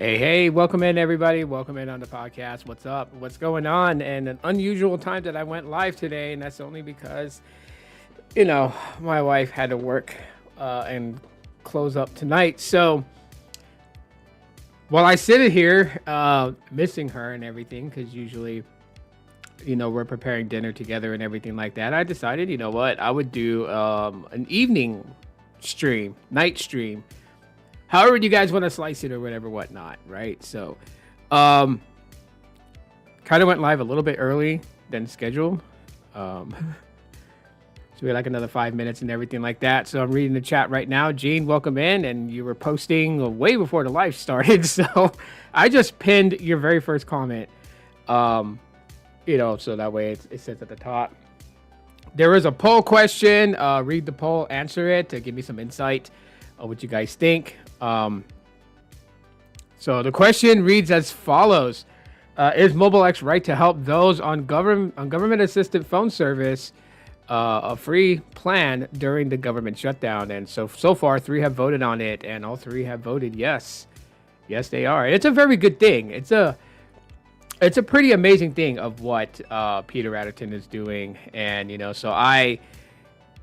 Hey, welcome in everybody. Welcome in on the podcast. What's up? What's going on? And an unusual time that I went live today, and that's only because, my wife had to work and close up tonight. So while I sit here missing her and everything, because usually, we're preparing dinner together and everything like that, I decided, you know what, I would do an evening stream, night stream, however you guys want to slice it or whatever, whatnot, right? So, kind of went live a little bit early than scheduled. So we had like another 5 minutes and everything like that. So I'm reading the chat right now. Gene, welcome in. And you were posting way before the live started. So I just pinned your very first comment, so that way it sits at the top. There is a poll question. Read the poll, answer it to give me some insight on what you guys think. So the question reads as follows: is MobileX right to help those on government assisted phone service a free plan during the government shutdown? And so far 3 have voted on it, and all 3 have voted yes. Yes, they are. It's a very good thing. It's a pretty amazing thing of what Peter Adderton is doing, and so I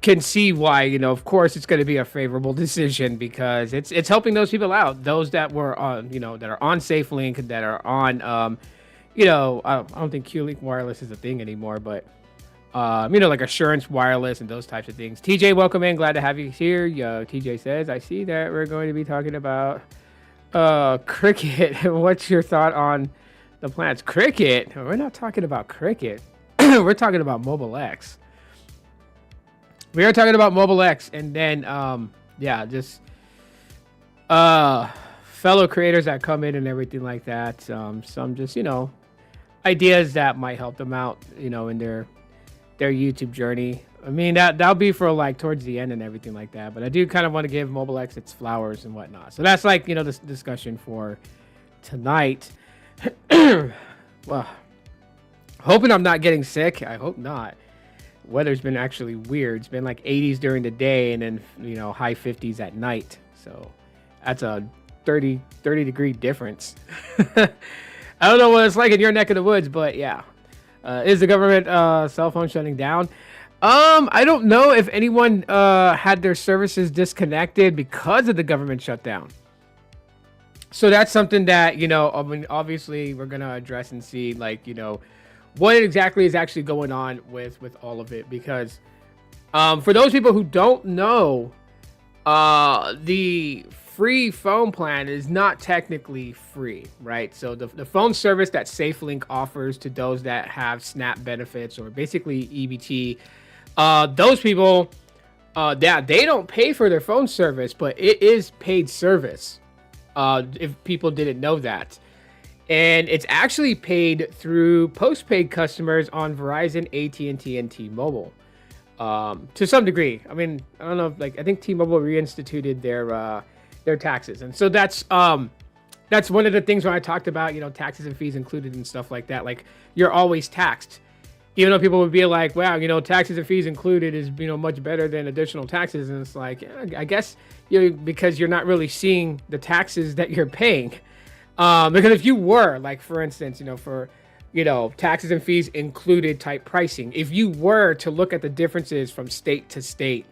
can see why, of course it's going to be a favorable decision, because it's helping those people out, those that were on, that are on SafeLink, that are on, I don't think Q-Link Wireless is a thing anymore, but, like Assurance Wireless and those types of things. TJ, welcome in. Glad to have you here. TJ says, I see that we're going to be talking about Cricket. What's your thought on the plans? Cricket? We're not talking about Cricket. We're talking about MobileX. We are talking about MobileX, and then, just fellow creators that come in and everything like that. Some just, ideas that might help them out, in their YouTube journey. I mean, that'll be for like towards the end and everything like that. But I do kind of want to give MobileX its flowers and whatnot. So that's like, this discussion for tonight. Well, hoping I'm not getting sick. I hope not. Weather's been actually weird. It's been like 80s during the day and then, high 50s at night. So that's a 30 degree difference. I don't know what it's like in your neck of the woods, but yeah. Is the government cell phone shutting down? I don't know if anyone had their services disconnected because of the government shutdown. So that's something that, obviously we're going to address and see, like, what exactly is actually going on with all of it, because for those people who don't know, the free phone plan is not technically free, right? So the phone service that SafeLink offers to those that have SNAP benefits, or basically EBT, those people, they don't pay for their phone service, but it is paid service, if people didn't know that. And it's actually paid through postpaid customers on Verizon, AT&T, and T-Mobile. To some degree. I mean, I don't know. I think T-Mobile reinstituted their taxes, and so that's one of the things when I talked about taxes and fees included and stuff like that. Like, you're always taxed, even though people would be like, "Wow, taxes and fees included is much better than additional taxes." And it's like, I guess because you're not really seeing the taxes that you're paying. Because if you were, like, for instance, for, taxes and fees included type pricing, if you were to look at the differences from state to state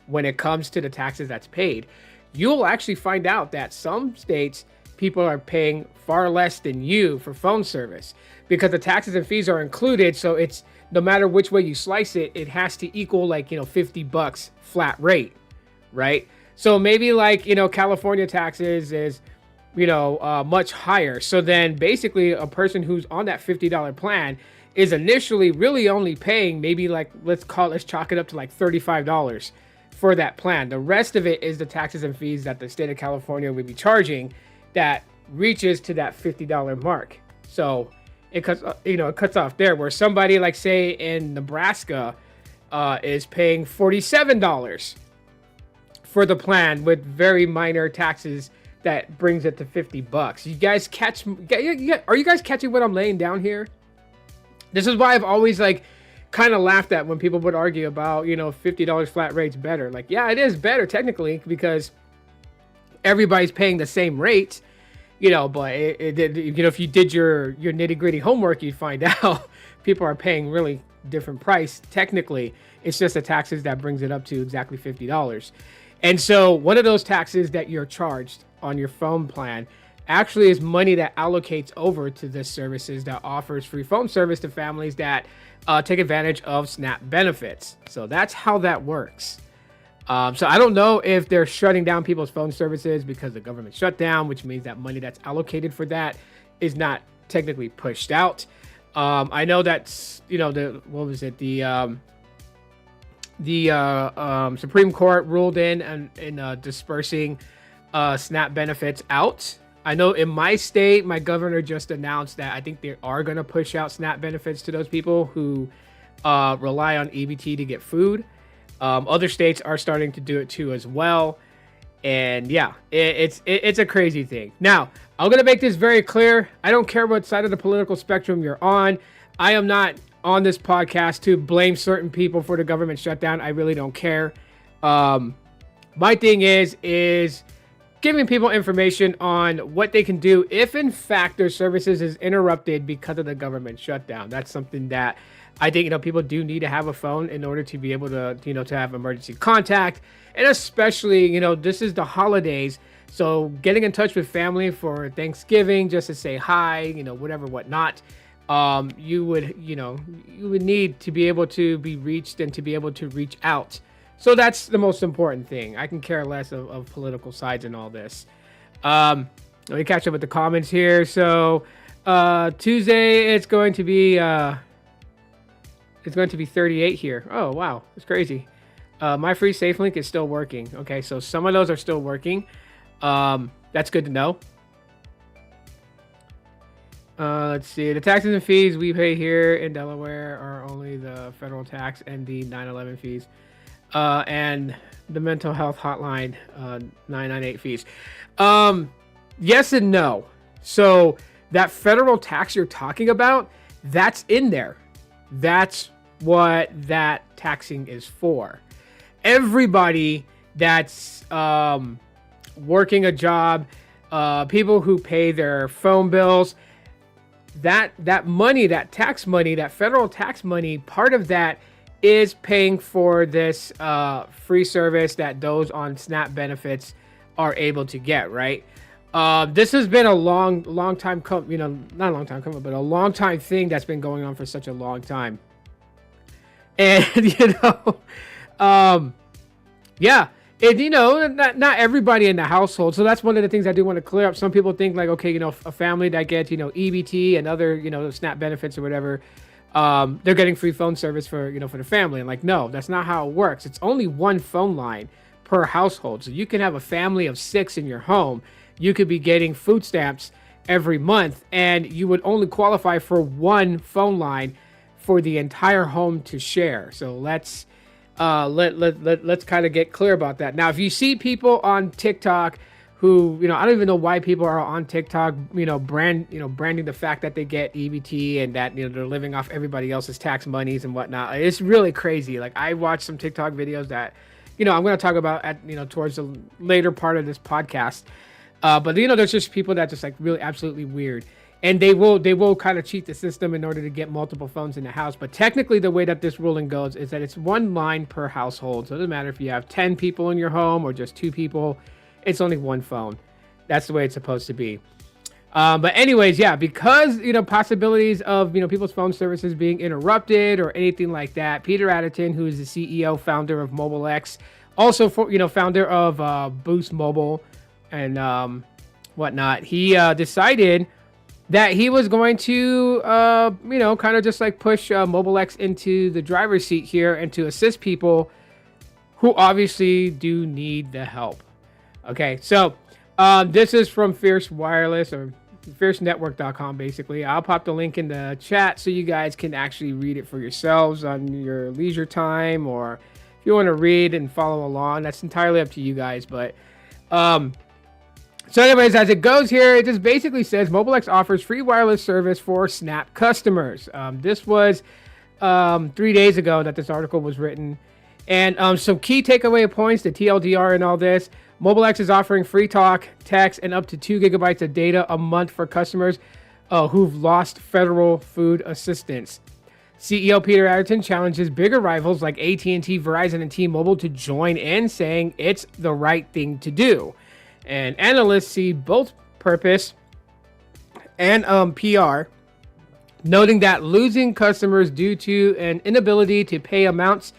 when it comes to the taxes that's paid, you'll actually find out that some states, people are paying far less than you for phone service, because the taxes and fees are included. So it's, no matter which way you slice it, it has to equal like, $50 flat rate, right? So maybe like, California taxes is, much higher. So then basically a person who's on that $50 plan is initially really only paying maybe like, let's chalk it up to like $35 for that plan. The rest of it is the taxes and fees that the state of California would be charging that reaches to that $50 mark. So it cuts off there, where somebody like say in Nebraska is paying $47 for the plan with very minor taxes that brings it to $50. You guys are you guys catching what I'm laying down here? This is why I've always like kind of laughed at when people would argue about, $50 flat rate's better. Like, yeah, it is better technically, because everybody's paying the same rate. But if you did your nitty gritty homework, you'd find out people are paying really different price. Technically, it's just the taxes that brings it up to exactly $50. And so one of those taxes that you're charged on your phone plan actually is money that allocates over to this services that offers free phone service to families that take advantage of SNAP benefits. So that's how that works. So I don't know if they're shutting down people's phone services because the government shut down, which means that money that's allocated for that is not technically pushed out. I know that's, the Supreme Court ruled in dispersing SNAP benefits out. I know in my state, my governor just announced that I think they are going to push out SNAP benefits to those people who rely on EBT to get food. Other states are starting to do it too as well. And yeah, it's a crazy thing. Now, I'm going to make this very clear. I don't care what side of the political spectrum you're on. I am not on this podcast to blame certain people for the government shutdown. I really don't care. My thing is giving people information on what they can do if in fact their services is interrupted because of the government shutdown. That's something that I think, people do need to have a phone in order to be able to, to have emergency contact. And especially, this is the holidays. So getting in touch with family for Thanksgiving, just to say hi, whatever, whatnot. You would need to be able to be reached and to be able to reach out. So that's the most important thing. I can care less of political sides and all this. Let me catch up with the comments here. So Tuesday, it's going to be 38 here. Oh, wow. That's crazy. My free safe link is still working. Okay, so some of those are still working. That's good to know. Let's see. The taxes and fees we pay here in Delaware are only the federal tax and the 9/11 fees. And the mental health hotline 998 fees. Yes and no. So that federal tax you're talking about, that's in there. That's what that taxing is for. Everybody that's working a job, people who pay their phone bills, that money, that tax money, that federal tax money, part of that is paying for this free service that those on SNAP benefits are able to get, right? This has been a long time not a long time coming, but a long time thing that's been going on for such a long time. And yeah, and not everybody in the household. So that's one of the things I do want to clear up. Some people think like, okay, a family that gets EBT and other SNAP benefits or whatever, they're getting free phone service for for the family. And like, no, that's not how it works. It's only one phone line per household. So you can have a family of 6 in your home. You could be getting food stamps every month, and you would only qualify for one phone line for the entire home to share. So let's kind of get clear about that. Now, if you see people on TikTok who, I don't even know why people are on TikTok, branding the fact that they get EBT and that, they're living off everybody else's tax monies and whatnot. It's really crazy. Like, I watched some TikTok videos that, I'm going to talk about at, towards the later part of this podcast. But there's just people that just like really absolutely weird. And they will kind of cheat the system in order to get multiple phones in the house. But technically, the way that this ruling goes is that it's one line per household. So it doesn't matter if you have 10 people in your home or just 2 people. It's only one phone. That's the way it's supposed to be. But anyways, yeah, because, possibilities of, people's phone services being interrupted or anything like that, Peter Adderton, who is the CEO, founder of MobileX, also, founder of Boost Mobile and whatnot, he decided that he was going to, kind of just like push MobileX into the driver's seat here and to assist people who obviously do need the help. Okay, so this is from Fierce Wireless or fiercenetwork.com, basically. I'll pop the link in the chat so you guys can actually read it for yourselves on your leisure time, or if you want to read and follow along, that's entirely up to you guys. But so anyways, as it goes here, it just basically says MobileX offers free wireless service for Snap customers. This was 3 days ago that this article was written. And some key takeaway points, the TLDR and all this. MobileX is offering free talk, text, and up to 2 gigabytes of data a month for customers who've lost federal food assistance. CEO Peter Adderton challenges bigger rivals like AT&T, Verizon, and T-Mobile to join in, saying it's the right thing to do. And analysts see both purpose and PR, noting that losing customers due to an inability to pay amounts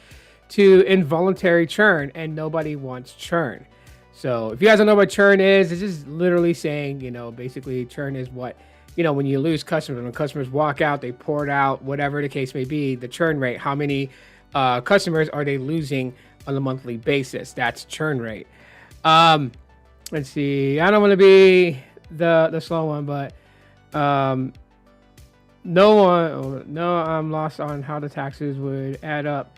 to involuntary churn, and nobody wants churn. So if you guys don't know what churn is, it's just literally saying, basically churn is what, when you lose customers, when customers walk out, they poured out, whatever the case may be, the churn rate, how many customers are they losing on a monthly basis? That's churn rate. Let's see. I don't want to be the slow one, but I'm lost on how the taxes would add up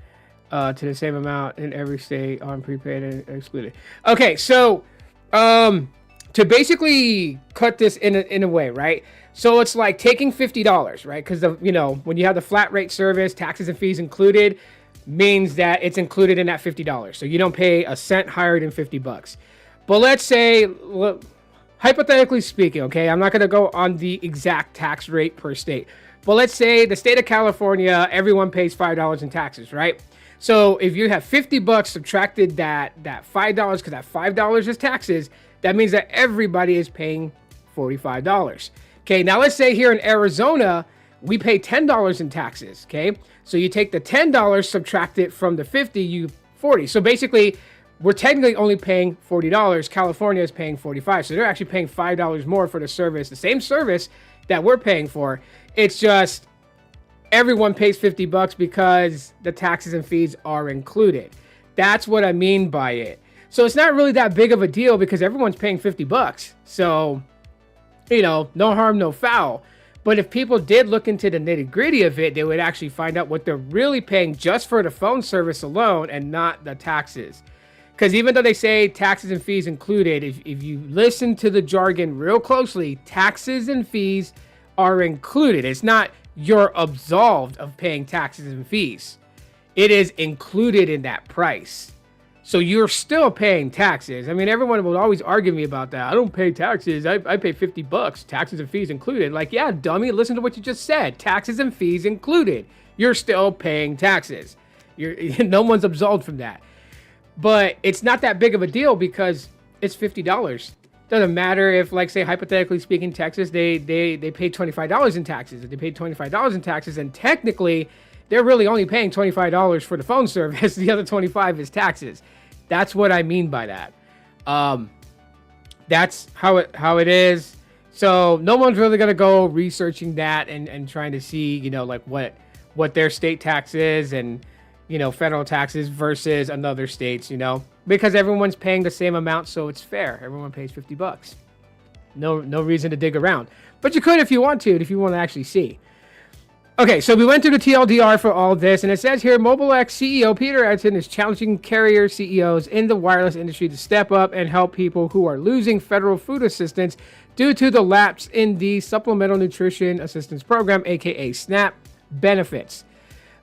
to the same amount in every state on prepaid and excluded. Okay, so to basically cut this in a way, right? So it's like taking $50, right? Because when you have the flat rate service, taxes and fees included, means that it's included in that $50. So you don't pay a cent higher than $50. But let's say, hypothetically speaking, okay, I'm not going to go on the exact tax rate per state. But let's say the state of California, everyone pays $5 in taxes, right? So if you have $50 subtracted that $5, because that $5 is taxes, that means that everybody is paying $45. Okay, now let's say here in Arizona, we pay $10 in taxes, okay? So you take the $10, subtract it from the 50, you 40. So basically, we're technically only paying $40. California is paying $45. So they're actually paying $5 more for the service, the same service that we're paying for. It's just everyone pays $50 because the taxes and fees are included. That's what I mean by it. So it's not really that big of a deal because everyone's paying $50. So, no harm, no foul. But if people did look into the nitty gritty of it, they would actually find out what they're really paying just for the phone service alone and not the taxes. Because even though they say taxes and fees included, if you listen to the jargon real closely, taxes and fees are included. It's not you're absolved of paying taxes and fees. It is included in that price. So you're still paying taxes. I mean, everyone will always argue me about that. I don't pay taxes. I pay $50, taxes and fees included. Like, yeah, dummy, listen to what you just said. Taxes and fees included. You're still paying taxes. No one's absolved from that. But it's not that big of a deal because it's $50. Doesn't matter if, like, say, hypothetically speaking, Texas, they pay $25 in taxes. If they paid $25 in taxes, and technically, they're really only paying $25 for the phone service. The other $25 is taxes. That's what I mean by that. That's how it is. So no one's really gonna go researching that and trying to see, like what their state tax is and federal taxes versus another state's, because everyone's paying the same amount, so it's fair. Everyone pays $50. No reason to dig around, but you could if you want to actually see. Okay, so we went through the TLDR for all this, and it says here, MobileX CEO Peter Adderton is challenging carrier CEOs in the wireless industry to step up and help people who are losing federal food assistance due to the lapse in the Supplemental Nutrition Assistance Program, aka SNAP benefits.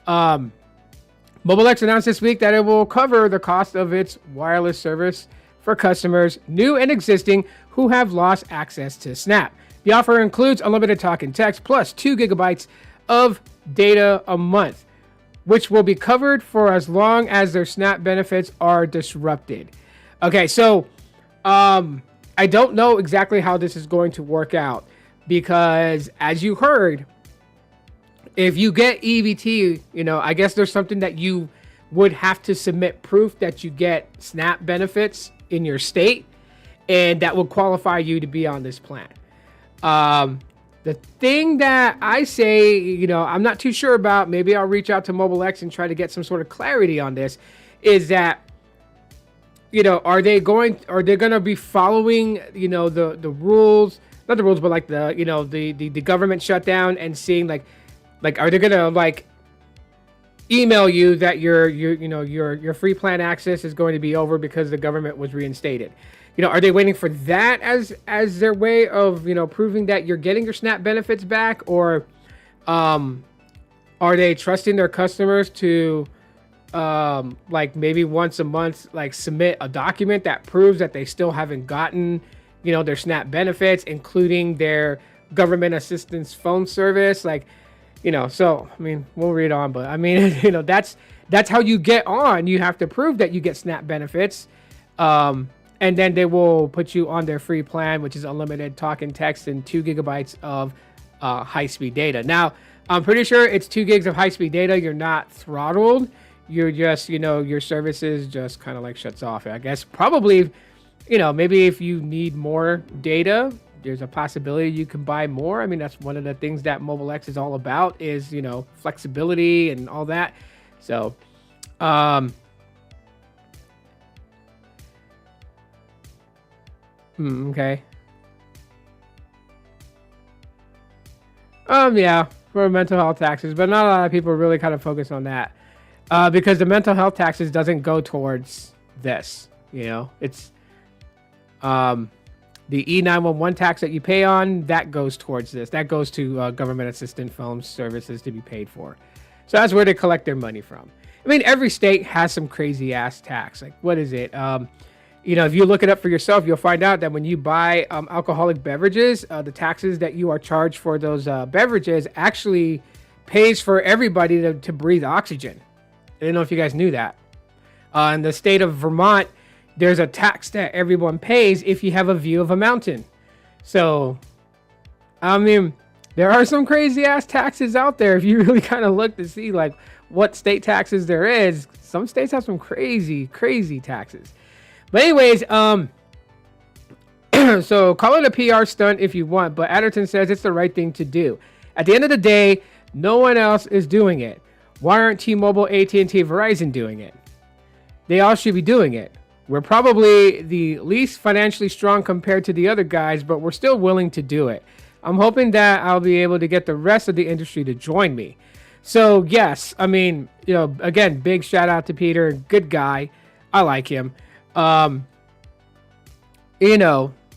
MobileX announced this week that it will cover the cost of its wireless service for customers, new and existing, who have lost access to SNAP. The offer includes unlimited talk and text plus 2 gigabytes of data a month, which will be covered for as long as their SNAP benefits are disrupted. Okay, so I don't know exactly how this is going to work out because, as you heard, if you get EBT, I guess there's something that you would have to submit proof that you get SNAP benefits in your state, and that will qualify you to be on this plan. The thing that I say, I'm not too sure about, maybe I'll reach out to MobileX and try to get some sort of clarity on this, is that, are they going to be following, the rules, not the rules, but like the government shutdown and seeing like, are they going to email you that your free plan access is going to be over because the government was reinstated? Are they waiting for that as their way of, proving that you're getting your SNAP benefits back? Or are they trusting their customers to, like maybe once a month, like submit a document that proves that they still haven't gotten, their SNAP benefits, including their government assistance phone service. Like, so I mean, we'll read on, but I mean, that's how you get on. You have to prove that you get SNAP benefits. And then they will put you on their free plan, which is unlimited talk and text and 2 gigabytes of high-speed data. Now, I'm pretty sure it's 2 gigs of high-speed data. You're not throttled. You're just, your services just kind of like shuts off. I guess probably, maybe if you need more data, there's a possibility you can buy more. I mean, that's one of the things that MobileX is all about is, flexibility and all that. So, okay. Yeah, for mental health taxes, but not a lot of people really kind of focus on that, because the mental health taxes doesn't go towards this. It's the E911 tax that you pay on, that goes towards this. That goes to government assistance phone services to be paid for. So that's where they collect their money from. I mean, every state has some crazy ass tax. Like, what is it? If you look it up for yourself, you'll find out that when you buy alcoholic beverages, the taxes that you are charged for those beverages actually pays for everybody to breathe oxygen. I don't know if you guys knew that. In the state of Vermont, there's a tax that everyone pays if you have a view of a mountain. So, I mean, there are some crazy ass taxes out there. If you really kind of look to see like what state taxes there is, some states have some crazy, crazy taxes. But anyways, so call it a PR stunt if you want, but Adderton says it's the right thing to do. At the end of the day, no one else is doing it. Why aren't T-Mobile, AT&T, Verizon doing it? They all should be doing it. We're probably the least financially strong compared to the other guys, but we're still willing to do it. I'm hoping that I'll be able to get the rest of the industry to join me. So yes, I mean, again, big shout out to Peter, good guy. I like him.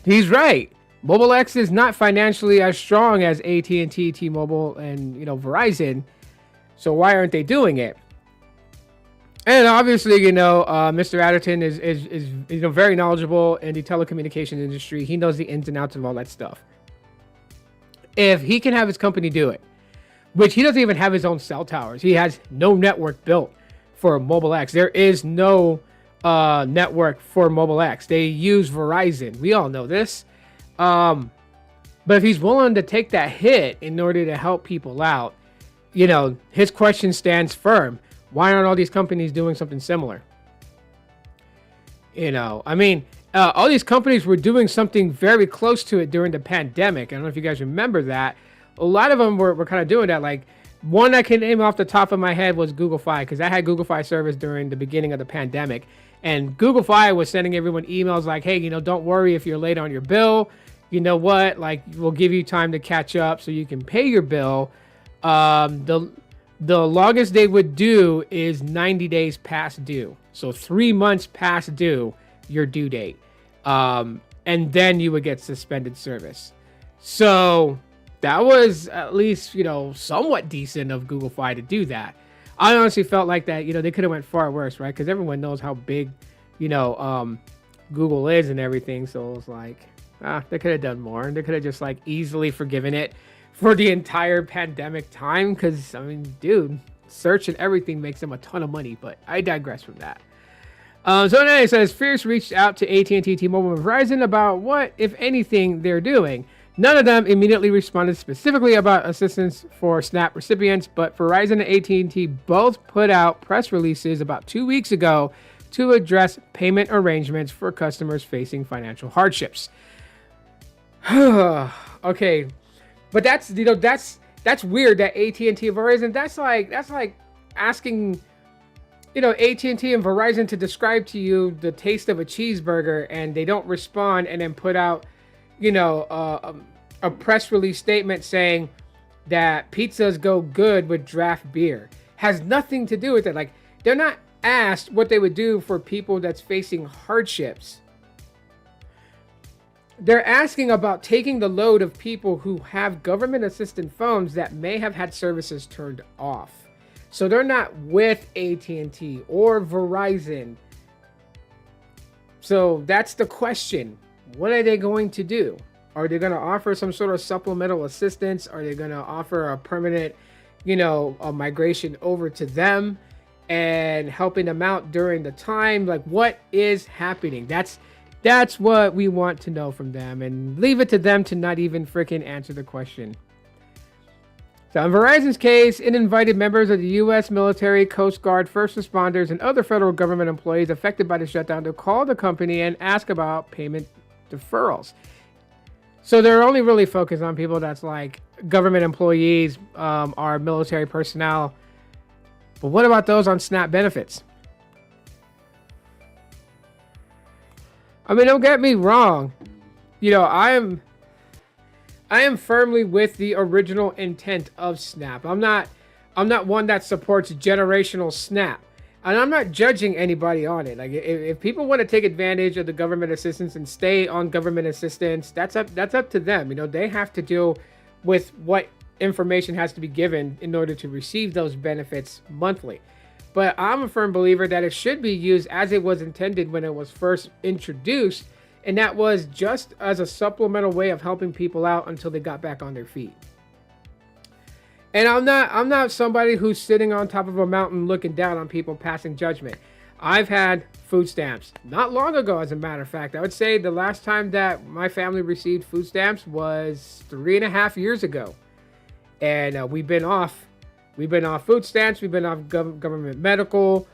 He's right. MobileX is not financially as strong as AT&T, T-Mobile, and Verizon. So why aren't they doing it? And obviously, Mr. Adderton is very knowledgeable in the telecommunications industry. He knows the ins and outs of all that stuff. If he can have his company do it, which he doesn't even have his own cell towers. He has no network built for MobileX. There is no network for MobileX. They use Verizon. We all know this. But if he's willing to take that hit in order to help people out, his question stands firm. Why aren't all these companies doing something similar? I mean, all these companies were doing something very close to it during the pandemic. I don't know if you guys remember that. A lot of them were kind of doing that. Like, one I can name off the top of my head was Google Fi, because I had Google Fi service during the beginning of the pandemic. And Google Fi was sending everyone emails like, hey, don't worry if you're late on your bill. You know what? Like, we'll give you time to catch up so you can pay your bill. The longest they would do is 90 days past due. So 3 months past due, your due date. And then you would get suspended service. So that was at least, somewhat decent of Google Fi to do that. I honestly felt like that, they could have went far worse, right? Because everyone knows how big, Google is and everything. So it was like, they could have done more. And they could have just like easily forgiven it for the entire pandemic time. Because, I mean, dude, search and everything makes them a ton of money. But I digress from that. So anyway, it says, Fierce reached out to AT&T, T-Mobile, and Verizon about what, if anything, they're doing. None of them immediately responded specifically about assistance for SNAP recipients, but Verizon and AT&T both put out press releases about 2 weeks ago to address payment arrangements for customers facing financial hardships. Okay, but that's weird that AT&T and Verizon, that's like asking AT&T and Verizon to describe to you the taste of a cheeseburger, and they don't respond, and then put out a press release statement saying that pizzas go good with draft beer. Has nothing to do with it. Like, they're not asked what they would do for people that's facing hardships. They're asking about taking the load of people who have government assistant phones that may have had services turned off. So they're not with AT&T or Verizon. So that's the question. What are they going to do? Are they going to offer some sort of supplemental assistance? Are they going to offer a permanent, a migration over to them and helping them out during the time? Like, what is happening? That's what we want to know from them, and leave it to them to not even freaking answer the question. So in Verizon's case, it invited members of the U.S. military, Coast Guard, first responders, and other federal government employees affected by the shutdown to call the company and ask about payment deferrals. So they're only really focused on people that's like government employees, or military personnel. But what about those on SNAP benefits? I mean, don't get me wrong. I am firmly with the original intent of SNAP. I'm not one that supports generational SNAP. And I'm not judging anybody on it. Like, if people want to take advantage of the government assistance and stay on government assistance, that's up to them. They have to deal with what information has to be given in order to receive those benefits monthly. But I'm a firm believer that it should be used as it was intended when it was first introduced, and that was just as a supplemental way of helping people out until they got back on their feet. And I'm not somebody who's sitting on top of a mountain looking down on people passing judgment. I've had food stamps not long ago, as a matter of fact. I would say the last time that my family received food stamps was 3.5 years ago. And we've been off food stamps. We've been off government medical.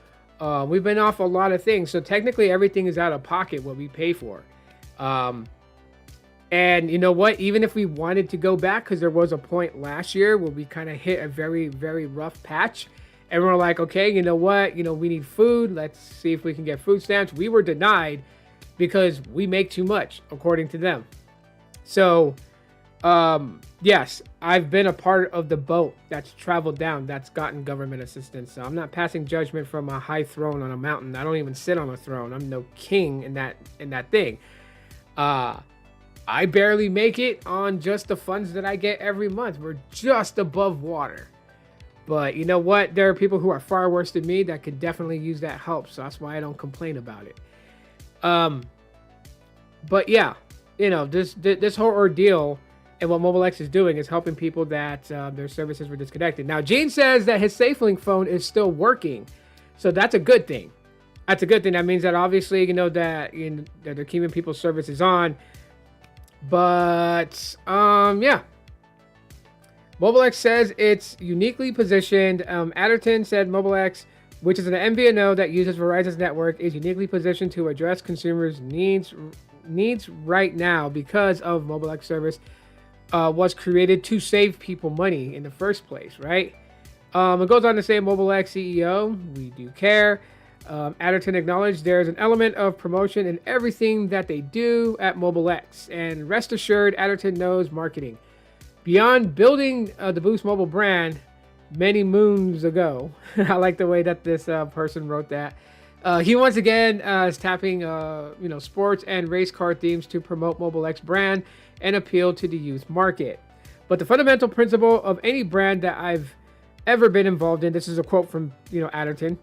We've been off a lot of things. So technically everything is out of pocket what we pay for. And you know what? Even if we wanted to go back, because there was a point last year where we kind of hit a very, very rough patch. And we're like, okay, you know what? We need food. Let's see if we can get food stamps. We were denied because we make too much, according to them. So, yes, I've been a part of the boat that's traveled down, that's gotten government assistance. So I'm not passing judgment from a high throne on a mountain. I don't even sit on a throne. I'm no king in that thing. I barely make it on just the funds that I get every month. We're just above water. But you know what? There are people who are far worse than me that could definitely use that help. So that's why I don't complain about it. But yeah, this whole ordeal and what MobileX is doing is helping people that their services were disconnected. Now, Gene says that his SafeLink phone is still working. So that's a good thing. That's a good thing. That means that obviously, that they're keeping people's services on. But yeah, MobileX says it's uniquely positioned. Adderton said MobileX, which is an MVNO that uses Verizon's network, is uniquely positioned to address consumers' needs right now because of MobileX service was created to save people money in the first place, right? It goes on to say, MobileX CEO, we do care. Adderton acknowledged there's an element of promotion in everything that they do at MobileX, and rest assured, Adderton knows marketing. Beyond building the Boost Mobile brand many moons ago, I like the way that this person wrote that. He once again is tapping, sports and race car themes to promote MobileX brand and appeal to the youth market. But the fundamental principle of any brand that I've ever been involved in, this is a quote from Adderton,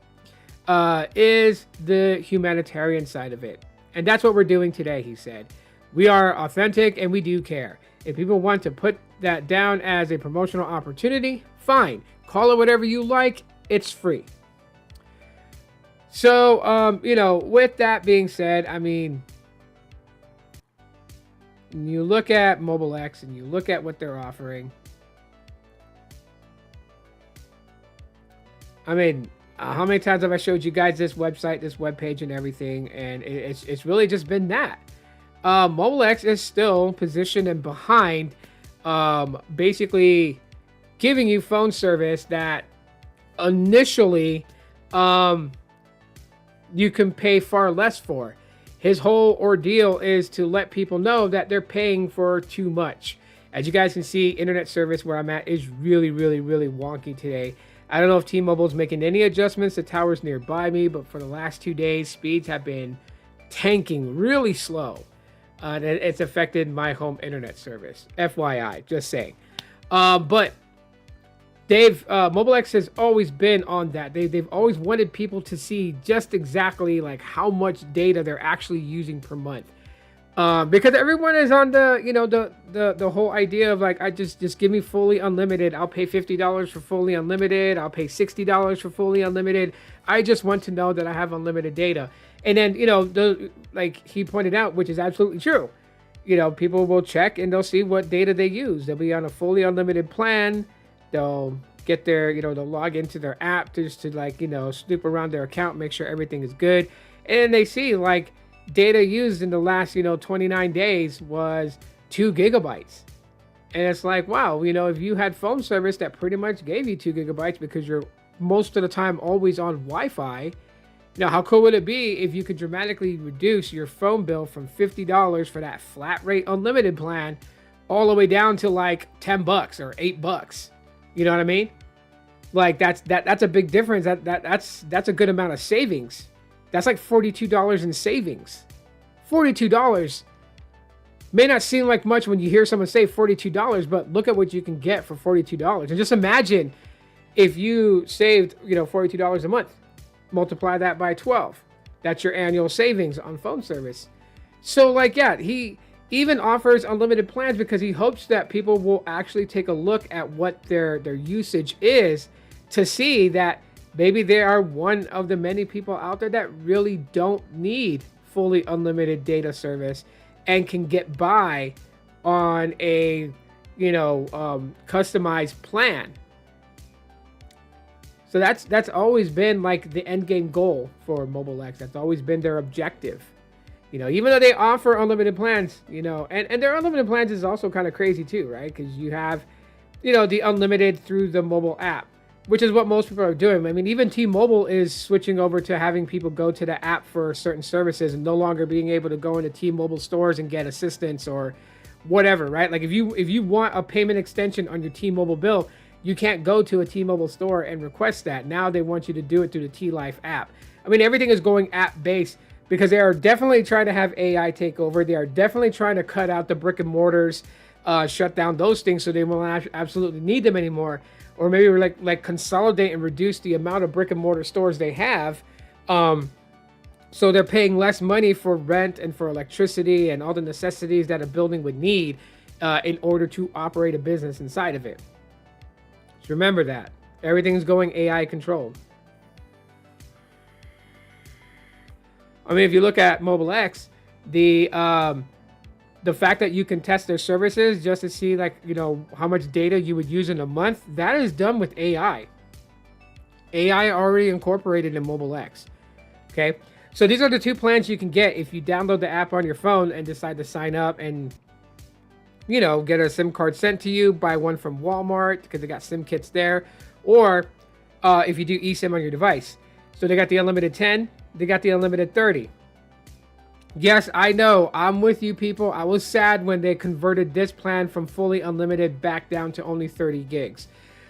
is the humanitarian side of it. And that's what we're doing today, he said. We are authentic and we do care. If people want to put that down as a promotional opportunity, fine. Call it whatever you like. It's free. So, with that being said, I mean, you look at MobileX and you look at what they're offering. I mean, how many times have I showed you guys this website, this webpage and everything? And it's really just been that. MobileX is still positioned and behind basically giving you phone service that initially you can pay far less for. His whole ordeal is to let people know that they're paying for too much. As you guys can see, internet service where I'm at is really, really, really wonky today. I don't know if T-Mobile's making any adjustments to towers nearby me, but for the last 2 days, speeds have been tanking really slow. And it's affected my home internet service. FYI, just saying. But MobileX has always been on that. They've always wanted people to see just exactly like how much data they're actually using per month. Because everyone is on the, the whole idea of like, I just give me fully unlimited. I'll pay $50 for fully unlimited. I'll pay $60 for fully unlimited. I just want to know that I have unlimited data. And then, like he pointed out, which is absolutely true. People will check and they'll see what data they use. They'll be on a fully unlimited plan. They'll get their, they'll log into their app just to like, snoop around their account, make sure everything is good. And they see like data used in the last, 29 days was 2 gigabytes. And it's like, wow, if you had phone service that pretty much gave you 2 gigabytes because you're most of the time always on Wi-Fi, how cool would it be if you could dramatically reduce your phone bill from $50 for that flat rate unlimited plan all the way down to like $10 or $8? You know what I mean? Like that's a big difference. That's a good amount of savings. That's like $42 in savings. $42 may not seem like much when you hear someone say $42, but look at what you can get for $42. And just imagine if you saved, $42 a month. Multiply that by 12. That's your annual savings on phone service. So like, yeah, he even offers unlimited plans because he hopes that people will actually take a look at what their usage is to see that maybe they are one of the many people out there that really don't need fully unlimited data service and can get by on a, customized plan. So that's always been like the end game goal for MobileX. That's always been their objective. Even though they offer unlimited plans, and their unlimited plans is also kind of crazy too, right? Because you have, the unlimited through the mobile app, which is what most people are doing. I mean, even T-Mobile is switching over to having people go to the app for certain services and no longer being able to go into T-Mobile stores and get assistance or whatever, right? Like if you want a payment extension on your T-Mobile bill, you can't go to a T-Mobile store and request that. Now they want you to do it through the T-Life app. I mean, everything is going app-based because they are definitely trying to have AI take over. They are definitely trying to cut out the brick and mortars, shut down those things so they won't absolutely need them anymore. Or maybe like consolidate and reduce the amount of brick and mortar stores they have. So they're paying less money for rent and for electricity and all the necessities that a building would need in order to operate a business inside of it. Just remember that. Everything's going AI controlled. I mean, if you look at MobileX, the fact that you can test their services just to see like, how much data you would use in a month, that is done with AI. AI already incorporated in MobileX. Okay. So these are the 2 plans you can get if you download the app on your phone and decide to sign up and, get a SIM card sent to you, buy one from Walmart because they got SIM kits there. Or if you do eSIM on your device. So they got the unlimited 10, they got the unlimited 30. Yes, I know. I'm with you, people. I was sad when they converted this plan from fully unlimited back down to only 30 gigs.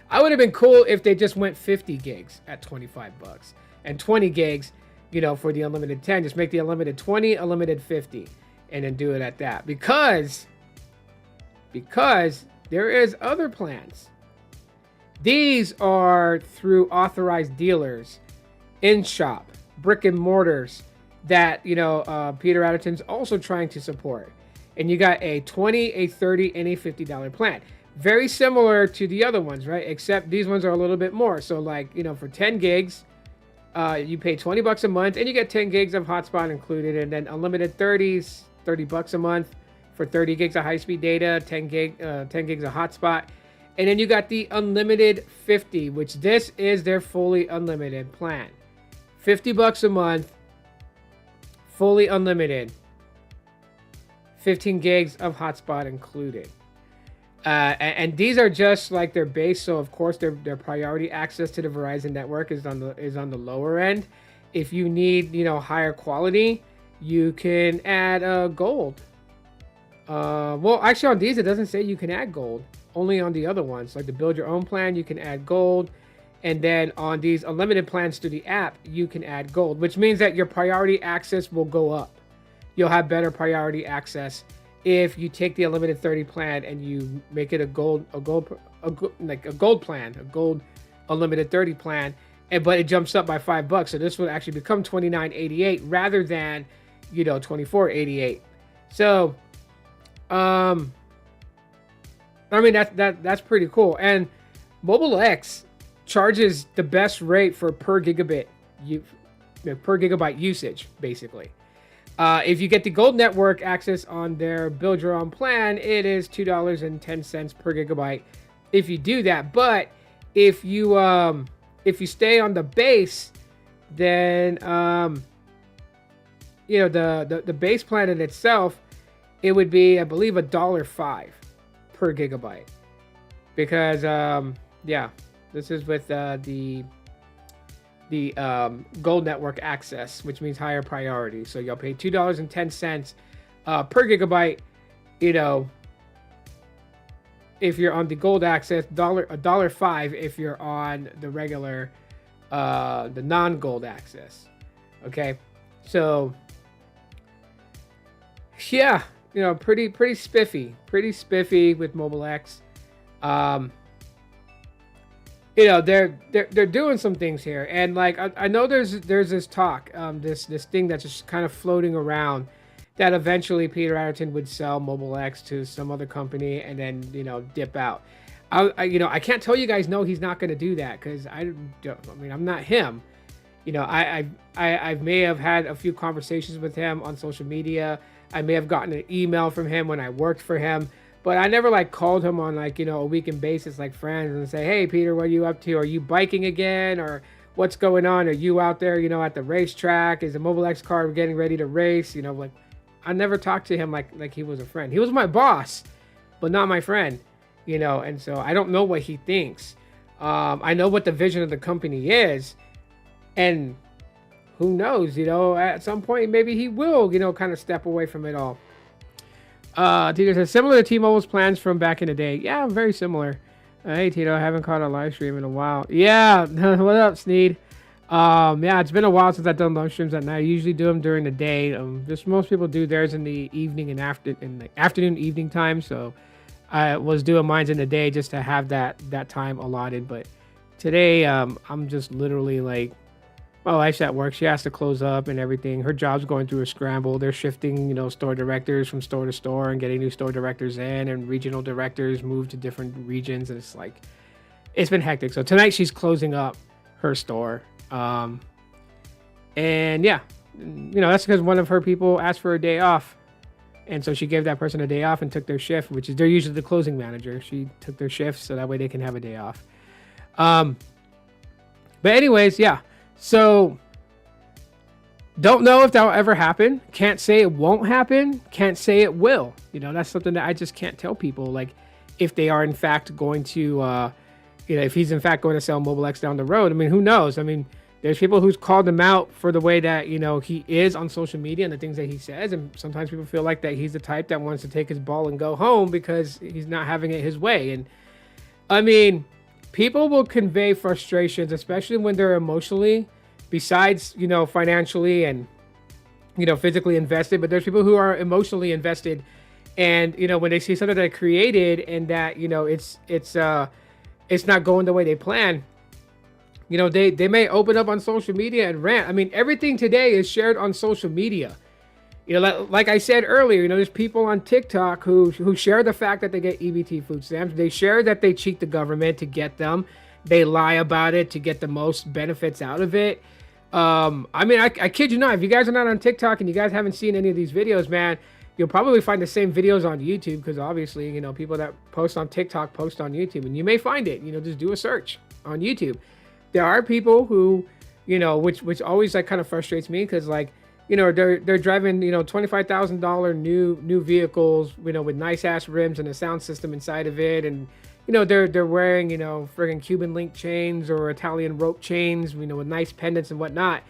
I would have been cool if they just went 50 gigs at $25 and 20 gigs, for the unlimited 10. Just make the unlimited 20, unlimited 50, and then do it at that. Because there is other plans. These are through authorized dealers, in-shop, brick and mortars, that Peter Adderton's also trying to support. And you got a 20, a 30, and a $50 plan. Very similar to the other ones, right? Except these ones are a little bit more. So like, for 10 gigs, you pay $20 a month and you get 10 gigs of hotspot included. And then unlimited 30s, $30 a month for 30 gigs of high-speed data, 10 gigs of hotspot. And then you got the unlimited 50, which this is their fully unlimited plan. $50 a month, fully unlimited, 15 gigs of hotspot included. And these are just like their base. So of course their priority access to the Verizon network is on the lower end. If you need, higher quality, you can add gold. Well, actually on these, it doesn't say you can add gold. Only on the other ones, like the build your own plan, you can add gold. And then on these unlimited plans through the app, you can add gold, which means that your priority access will go up. You'll have better priority access if you take the unlimited 30 plan and you make it a gold plan, a gold unlimited 30 plan, and but it jumps up by $5. So this would actually become $29.88 rather than, $24.88. So, I mean that's pretty cool. And MobileX charges the best rate for per gigabyte usage, basically. If you get the gold network access on their build your own plan, it is $2.10 per gigabyte if you do that. But if you stay on the base, then the base plan in itself, it would be, I believe, $1.05 per gigabyte, because this is with the gold network access, which means higher priority. So you'll pay $2.10 per gigabyte, if you're on the gold access, $1.05 if you're on the regular, the non-gold access. Okay, so yeah, pretty spiffy with MobileX. They're doing some things here, and like I know there's this talk, this thing that's just kind of floating around, that eventually Peter Adderton would sell MobileX to some other company and then dip out. I can't tell you guys no, he's not going to do that, because I'm not him. I may have had a few conversations with him on social media. I may have gotten an email from him when I worked for him, but I never called him on a weekend basis like friends and say, hey Peter, what are you up to? Are you biking again, or what's going on? Are you out there at the racetrack? Is the MobileX car getting ready to race? I never talked to him like he was a friend. He was my boss, but not my friend, and so I don't know what he thinks. I know what the vision of the company is, and who knows, at some point maybe he will, kind of step away from it all. Tito says, similar to T-Mobile's plans from back in the day. Yeah, very similar. Hey Tito, I haven't caught a live stream in a while. Yeah, what up, Sneed? Yeah, it's been a while since I've done live streams at night. I usually do them during the day. Just most people do theirs in the evening and afternoon, evening time. So I was doing mine in the day just to have that time allotted. But today, I'm just literally my wife's at work. She has to close up and everything. Her job's going through a scramble. They're shifting, store directors from store to store and getting new store directors in, and regional directors move to different regions. And it's been hectic. So tonight she's closing up her store. And yeah, that's because one of her people asked for a day off. And so she gave that person a day off and took their shift, which is, they're usually the closing manager. She took their shift so that way they can have a day off. But anyways, yeah. So don't know if that'll ever happen. Can't say it won't happen. Can't say it will. That's something that I just can't tell people. If they are in fact going to, if he's in fact going to sell MobileX down the road. Who knows? There's people who's called him out for the way that, he is on social media and the things that he says. And sometimes people feel like that he's the type that wants to take his ball and go home because he's not having it his way. And people will convey frustrations, especially when they're emotionally, besides, financially and, physically invested. But there's people who are emotionally invested. And, when they see something that I created and that, it's not going the way they plan, they may open up on social media and rant. Everything today is shared on social media. Like I said earlier, there's people on TikTok who share the fact that they get EBT food stamps. They share that they cheat the government to get them. They lie about it to get the most benefits out of it. I kid you not. If you guys are not on TikTok and you guys haven't seen any of these videos, man, you'll probably find the same videos on YouTube, because obviously, people that post on TikTok post on YouTube, and you may find it. Just do a search on YouTube. There are people who, which always kind of frustrates me, because they're driving $25,000 new vehicles, with nice ass rims and a sound system inside of it, and they're wearing friggin' Cuban link chains or Italian rope chains, with nice pendants and whatnot,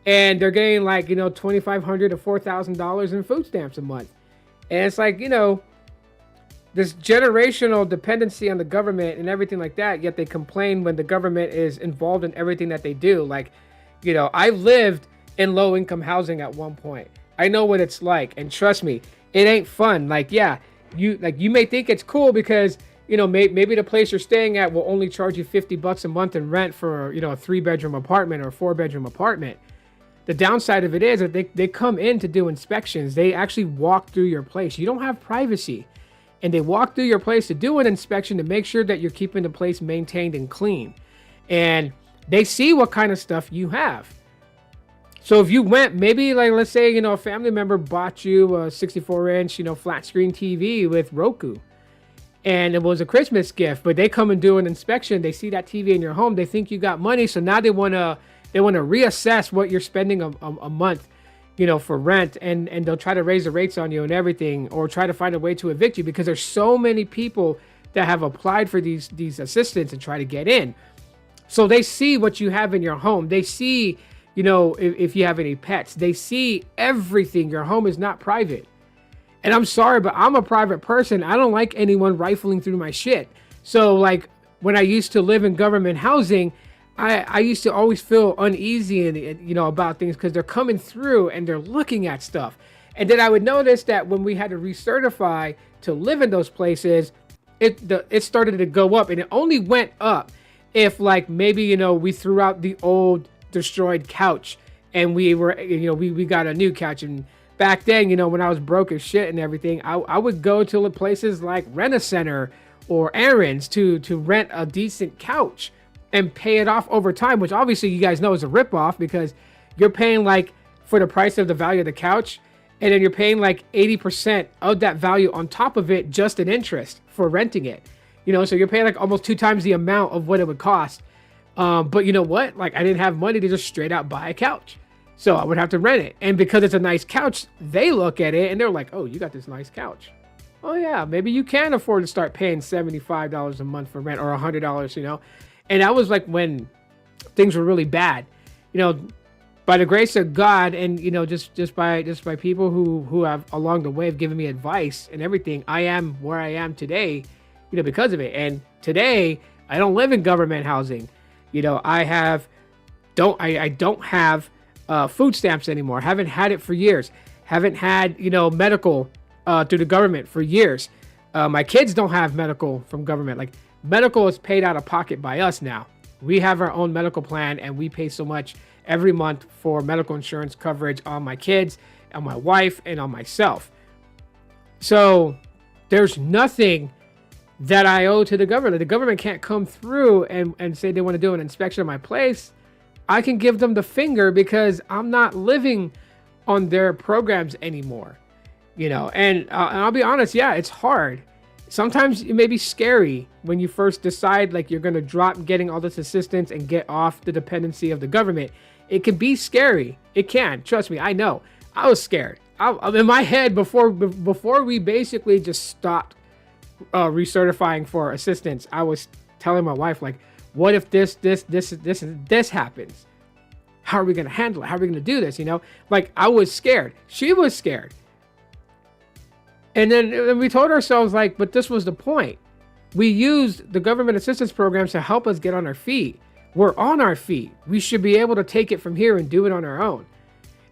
and they're getting $2,500 to $4,000 in food stamps a month. And it's this generational dependency on the government and everything like that, yet they complain when the government is involved in everything that they do. I lived in low income housing at one point. I know what it's like, and trust me, it ain't fun. Like, yeah, you may think it's cool because maybe the place you're staying at will only charge you $50 a month in rent for a 3-bedroom apartment or a 4-bedroom apartment. The downside of it is that they come in to do inspections. They actually walk through your place. You don't have privacy. And they walk through your place to do an inspection to make sure that you're keeping the place maintained and clean. And they see what kind of stuff you have. So if you went, maybe like, let's say, a family member bought you a 64-inch, flat screen TV with Roku. And it was a Christmas gift, but they come and do an inspection. They see that TV in your home. They think you got money. So now they want to reassess what you're spending a month, for rent, and they'll try to raise the rates on you and everything, or try to find a way to evict you, because there's so many people that have applied for these assistance and try to get in. So they see what you have in your home. They see, if you have any pets. They see everything. Your home is not private. And I'm sorry, but I'm a private person. I don't like anyone rifling through my shit. So like when I used to live in government housing, I used to always feel uneasy and about things, because they're coming through and they're looking at stuff. And then I would notice that when we had to recertify to live in those places, it started to go up, and it only went up if like maybe we threw out the old destroyed couch and we were we got a new couch. And back then, when I was broke as shit and everything, I would go to places like Rent-A-Center or Aaron's to rent a decent couch and pay it off over time, which obviously you guys know is a ripoff, because you're paying like for the price of the value of the couch, and then you're paying like 80% of that value on top of it just in interest for renting it. So you're paying like almost 2 times the amount of what it would cost. But you know what? Like, I didn't have money to just straight out buy a couch. So I would have to rent it. And because it's a nice couch, they look at it and they're like, oh, you got this nice couch. Oh yeah, maybe you can afford to start paying $75 a month for rent, or $100, And that was like when things were really bad, by the grace of God, and just by people who have along the way have given me advice and everything. I am where I am today, because of it. And today I don't live in government housing. I don't have food stamps anymore. Haven't had it for years. Haven't had medical through the government for years. My kids don't have medical from government. Like, medical is paid out of pocket by us now. We have our own medical plan, and we pay so much every month for medical insurance coverage on my kids, on my wife, and on myself. So there's nothing that I owe to the government. The government can't come through and say they want to do an inspection of my place. I can give them the finger because I'm not living on their programs anymore. And I'll be honest, yeah, it's hard. Sometimes it may be scary when you first decide like you're going to drop getting all this assistance and get off the dependency of the government. It can be scary. It can. Trust me, I know. I was scared. I'm in my head before we basically just stopped recertifying for assistance. I was telling my wife, like, what if this happens? How are we going to handle it? How are we going to do this? Like, I was scared. She was scared. And then we told ourselves, like, but this was the point. We used the government assistance programs to help us get on our feet. We're on our feet. We should be able to take it from here and do it on our own.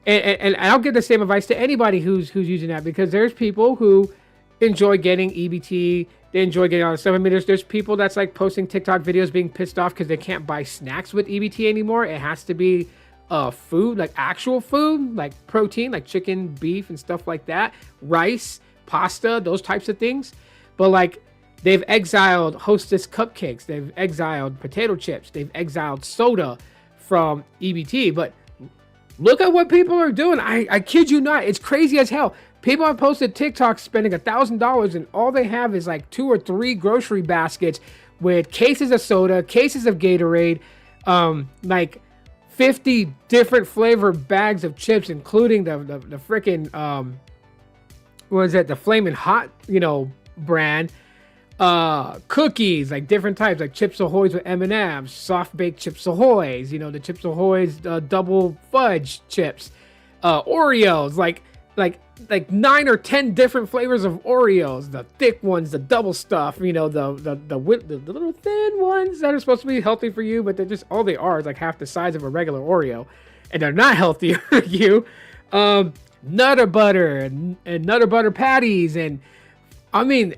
And I'll give the same advice to anybody who's using that, because there's people who enjoy getting EBT. They enjoy getting all this stuff. I mean, there's people that's like posting TikTok videos being pissed off because they can't buy snacks with EBT anymore. It has to be food, like actual food, like protein, like chicken, beef, and stuff like that. Rice, pasta, those types of things. But like, they've exiled Hostess cupcakes. They've exiled potato chips. They've exiled soda from EBT. But look at what people are doing. I kid you not. It's crazy as hell. People have posted TikToks spending $1,000 and all they have is like 2 or 3 grocery baskets with cases of soda, cases of Gatorade, like 50 different flavor bags of chips, including the freaking what is it? The Flamin' Hot, brand. Cookies, like different types, like Chips Ahoy's with M&M's, soft baked Chips Ahoy's, the Chips Ahoy's double fudge chips, Oreos, like 9 or 10 different flavors of Oreos, the thick ones, the double stuff, the little thin ones that are supposed to be healthy for you, but they're just, all they are is like half the size of a regular Oreo, and they're not healthy for you. Nutter butter and nutter butter patties, and I mean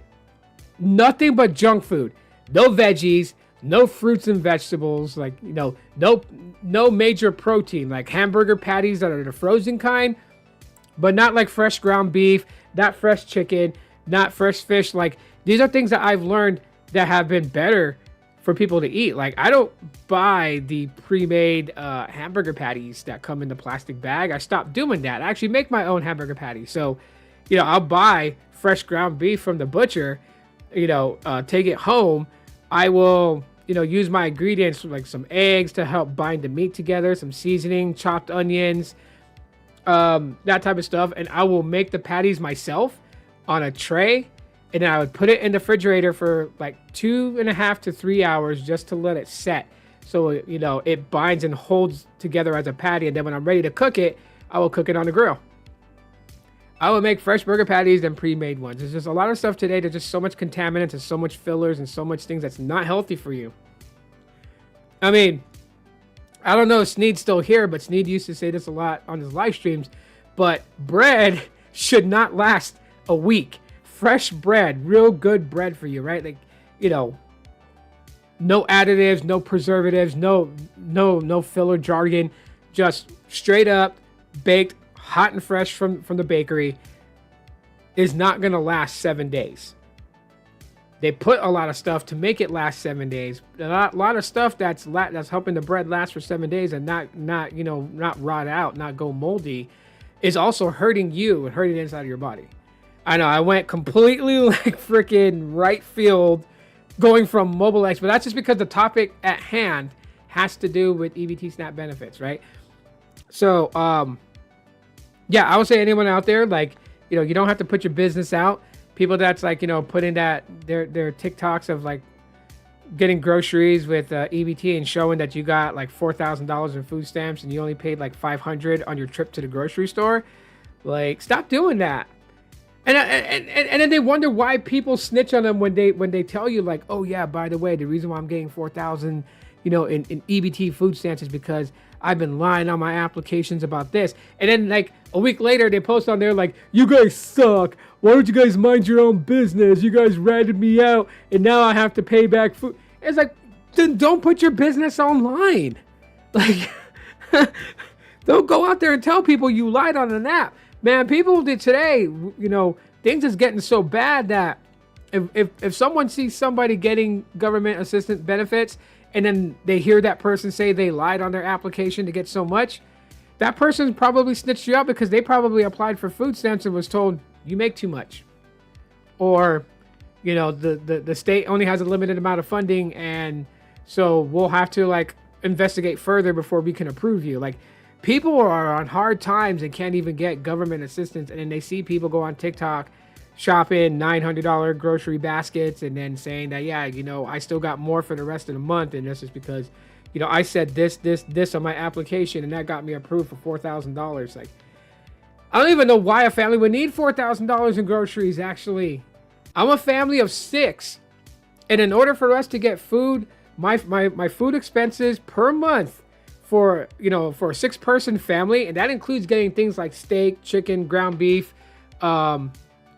nothing but junk food. No veggies, no fruits and vegetables, like, no major protein, like hamburger patties that are the frozen kind, but not like fresh ground beef, not fresh chicken, not fresh fish. Like, these are things that I've learned that have been better for people to eat. Like, I don't buy the pre-made hamburger patties that come in the plastic bag. I stopped doing that. I actually make my own hamburger patties. So, I'll buy fresh ground beef from the butcher, take it home. I will, use my ingredients like some eggs to help bind the meat together, some seasoning, chopped onions, that type of stuff. And I will make the patties myself on a tray. And then I would put it in the refrigerator for like 2.5 to 3 hours just to let it set. So, it binds and holds together as a patty. And then when I'm ready to cook it, I will cook it on the grill. I will make fresh burger patties than pre-made ones. There's just a lot of stuff today. There's just so much contaminants and so much fillers and so much things that's not healthy for you. I mean, I don't know if Sneed's still here, but Sneed used to say this a lot on his live streams. But bread should not last a week. Fresh bread, real good bread for you, right? Like, no additives, no preservatives, no filler jargon, just straight up baked, hot and fresh from the bakery, is not gonna last 7 days. They put a lot of stuff to make it last 7 days. A lot of stuff that's helping the bread last for 7 days and not rot out, not go moldy, is also hurting you and hurting the inside of your body. I know I went completely like freaking right field going from MobileX, but that's just because the topic at hand has to do with EBT SNAP benefits, right? So, yeah, I would say anyone out there, like, you don't have to put your business out. People that's like, putting that their TikToks of like getting groceries with EBT and showing that you got like $4,000 in food stamps and you only paid like $500 on your trip to the grocery store. Like, stop doing that. And then they wonder why people snitch on them when they tell you like, oh yeah, by the way, the reason why I'm getting 4,000, in EBT food stamps is because I've been lying on my applications about this. And then like a week later, they post on there like, you guys suck. Why don't you guys mind your own business? You guys ratted me out, and now I have to pay back food. It's like, then don't put your business online. Like, don't go out there and tell people you lied on an app. Man, people did today, things is getting so bad that if someone sees somebody getting government assistance benefits and then they hear that person say they lied on their application to get so much, that person probably snitched you out because they probably applied for food stamps and was told you make too much. Or, the state only has a limited amount of funding, and so we'll have to like investigate further before we can approve you. Like, people are on hard times and can't even get government assistance, and then they see people go on TikTok shopping $900 grocery baskets and then saying that, yeah, I still got more for the rest of the month, and this is because, I said this on my application and that got me approved for $4,000. Like, I don't even know why a family would need $4,000 in groceries. Actually, I'm a family of 6, and in order for us to get food, my food expenses per month for a 6-person family, and that includes getting things like steak, chicken, ground beef, a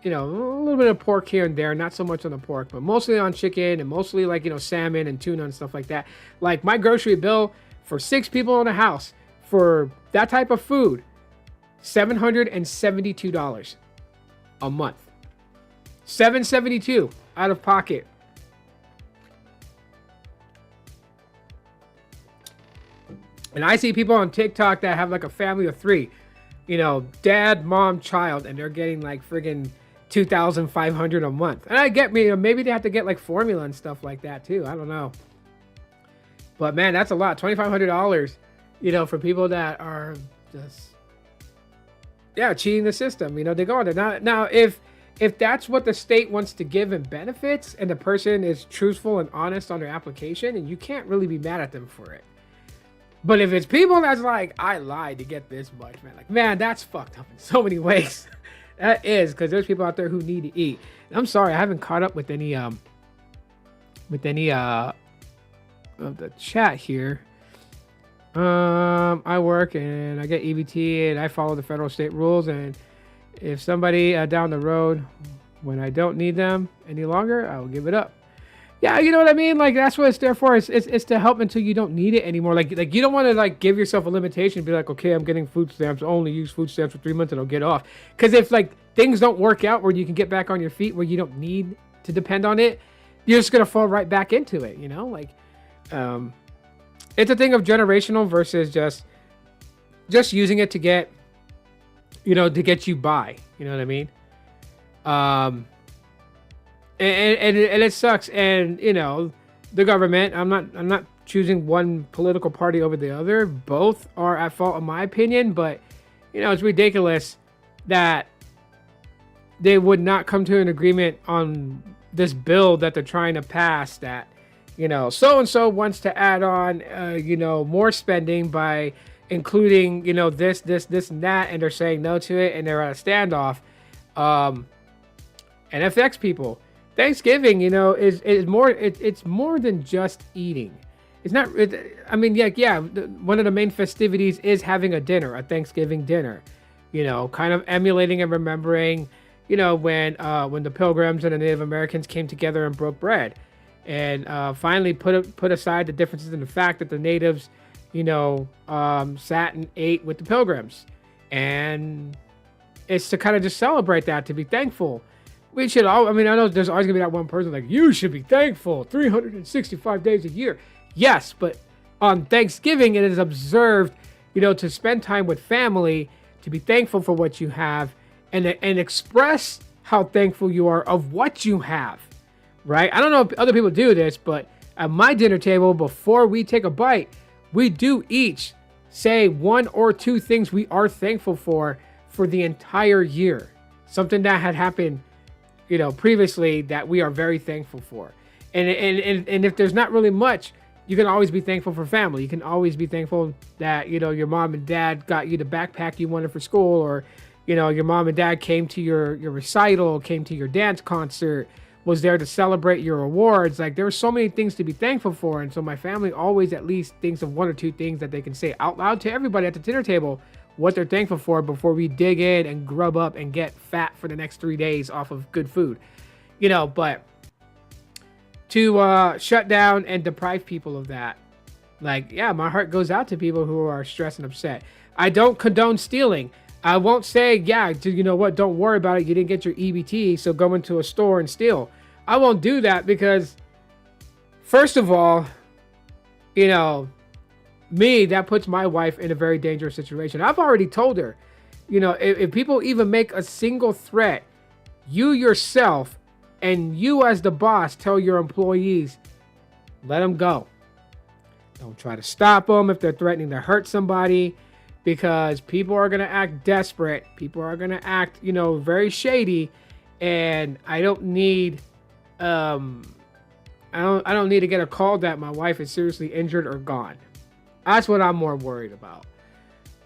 little bit of pork here and there, not so much on the pork, but mostly on chicken and mostly like, salmon and tuna and stuff like that. Like, my grocery bill for 6 people in the house for that type of food, $772 a month. $772 out of pocket. And I see people on TikTok that have like a family of 3, dad, mom, child, and they're getting like friggin' $2,500 a month. And I get maybe they have to get like formula and stuff like that too. I don't know. But man, that's a lot. $2,500, for people that are just, cheating the system. They go on there. Now if that's what the state wants to give in benefits and the person is truthful and honest on their application, and you can't really be mad at them for it. But if it's people that's like, I lied to get this much, man, that's fucked up in so many ways. That is, because there's people out there who need to eat. And I'm sorry, I haven't caught up with any of the chat here. I work and I get EBT and I follow the federal state rules. And if somebody down the road, when I don't need them any longer, I will give it up. Yeah, you know what I mean? Like that's what it's there for. It's to help until you don't need it anymore. Like you don't want to like give yourself a limitation and be like, okay, I'm getting food stamps. I'll only use food stamps for 3 months and I'll get off. Because if like things don't work out where you can get back on your feet, where you don't need to depend on it, you're just gonna fall right back into it. You know, like it's a thing of generational versus just using it to get, to get you by. You know what I mean? And it sucks. And the government. I'm not choosing one political party over the other. Both are at fault, in my opinion. But it's ridiculous that they would not come to an agreement on this bill that they're trying to pass. That so and so wants to add on more spending by including this and that, and they're saying no to it, and they're at a standoff. And it affects people. Thanksgiving, is more. It's more than just eating. It's not. One of the main festivities is having a dinner, a Thanksgiving dinner. Kind of emulating and remembering, when the Pilgrims and the Native Americans came together and broke bread, and finally put aside the differences in the fact that the natives, sat and ate with the Pilgrims, and it's to kind of just celebrate that, to be thankful. We should all, I know there's always gonna be that one person like, you should be thankful 365 days a year. Yes, but on Thanksgiving, it is observed, to spend time with family, to be thankful for what you have, and express how thankful you are of what you have, right? I don't know if other people do this, but at my dinner table, before we take a bite, we do each say one or two things we are thankful for the entire year. Something that had happened previously that we are very thankful for. And if there's not really much, you can always be thankful for family. You can always be thankful that, your mom and dad got you the backpack you wanted for school, or, your mom and dad came to your recital, came to your dance concert, was there to celebrate your awards. Like, there are so many things to be thankful for. And so my family always at least thinks of one or two things that they can say out loud to everybody at the dinner table, what they're thankful for, before we dig in and grub up and get fat for the next 3 days off of good food. But to shut down and deprive people of that, like, yeah, my heart goes out to people who are stressed and upset. I don't condone stealing. I won't say, yeah, what, don't worry about it, you didn't get your EBT, so go into a store and steal. I won't do that because, first of all, that puts my wife in a very dangerous situation. I've already told her, if people even make a single threat, you yourself and you as the boss tell your employees, let them go. Don't try to stop them if they're threatening to hurt somebody, because people are going to act desperate. People are going to act, very shady. And I don't need, I don't need to get a call that my wife is seriously injured or gone. That's what I'm more worried about.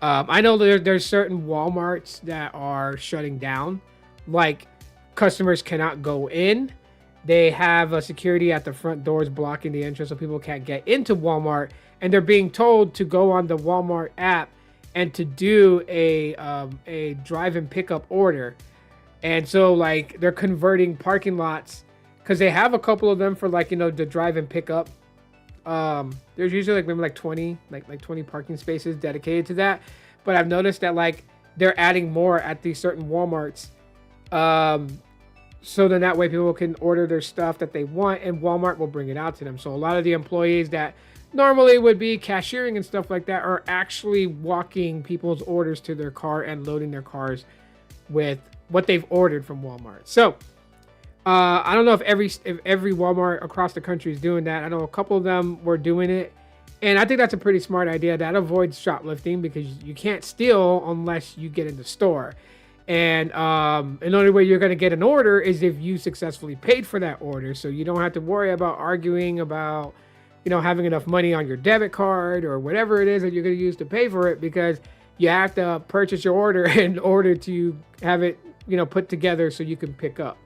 I know there's certain Walmarts that are shutting down. Like, customers cannot go in. They have a security at the front doors blocking the entrance so people can't get into Walmart. And they're being told to go on the Walmart app and to do a drive-in pickup order. And so, like, they're converting parking lots, because they have a couple of them for, like, the drive-in pickup. There's usually like maybe like 20 parking spaces dedicated to that, but I've noticed that like they're adding more at these certain Walmarts, so then that way people can order their stuff that they want and Walmart will bring it out to them. So a lot of the employees that normally would be cashiering and stuff like that are actually walking people's orders to their car and loading their cars with what they've ordered from Walmart. So I don't know if every Walmart across the country is doing that. I know a couple of them were doing it, and I think that's a pretty smart idea. That avoids shoplifting, because you can't steal unless you get in the store, and the only way you're going to get an order is if you successfully paid for that order. So you don't have to worry about arguing about having enough money on your debit card or whatever it is that you're going to use to pay for it, because you have to purchase your order in order to have it put together so you can pick up.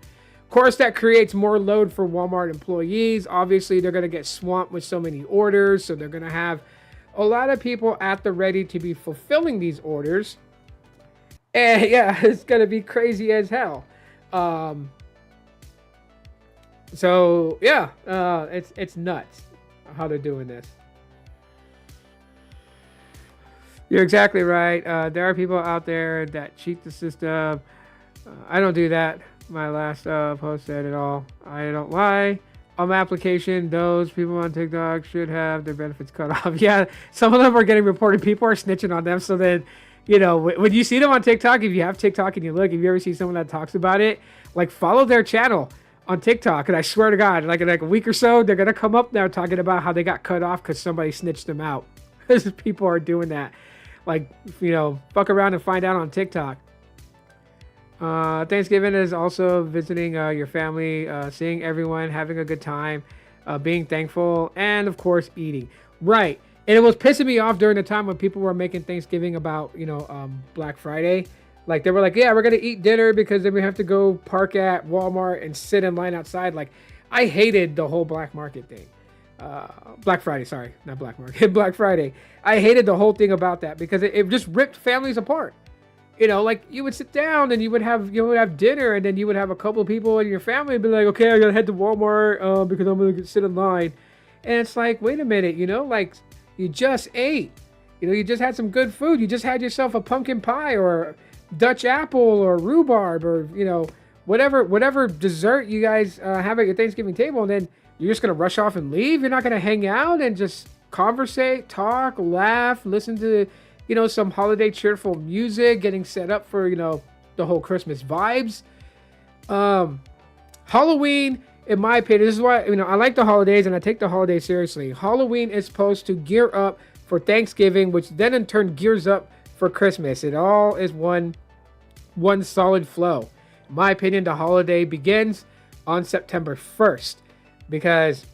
Of course, that creates more load for Walmart employees. Obviously, they're going to get swamped with so many orders, so they're going to have a lot of people at the ready to be fulfilling these orders. And yeah, it's gonna be crazy as hell. Um, so yeah, it's nuts how they're doing this. You're exactly right. There are people out there that cheat the system. I don't do that. My last post said it all. I don't lie. On my application, those people on TikTok should have their benefits cut off. Yeah, some of them are getting reported. People are snitching on them. So then, when you see them on TikTok, if you have TikTok and you look, if you ever see someone that talks about it, like follow their channel on TikTok. And I swear to God, like in like a week or so, they're gonna come up now talking about how they got cut off because somebody snitched them out. People are doing that. Like, fuck around and find out on TikTok. Thanksgiving is also visiting your family, seeing everyone, having a good time, being thankful, and of course, eating. Right. And it was pissing me off during the time when people were making Thanksgiving about, Black Friday. Like, they were like, yeah, we're going to eat dinner because then we have to go park at Walmart and sit in line outside. Like, I hated the whole Black Market thing. Black Friday, sorry, not Black Market, Black Friday. I hated the whole thing about that because it just ripped families apart. Like you would sit down and you would have dinner, and then you would have a couple of people in your family be like, okay, I gotta head to Walmart because I'm gonna sit in line. And it's like, wait a minute, like you just ate, you just had some good food. You just had yourself a pumpkin pie or Dutch apple or rhubarb or whatever dessert you guys have at your Thanksgiving table, and then you're just gonna rush off and leave. You're not gonna hang out and just conversate, talk, laugh, listen to some holiday cheerful music, getting set up for the whole Christmas vibes. Halloween, in my opinion, this is why I like the holidays and I take the holidays seriously. Halloween is supposed to gear up for Thanksgiving, which then in turn gears up for Christmas. It all is one solid flow. In my opinion, the holiday begins on September 1st because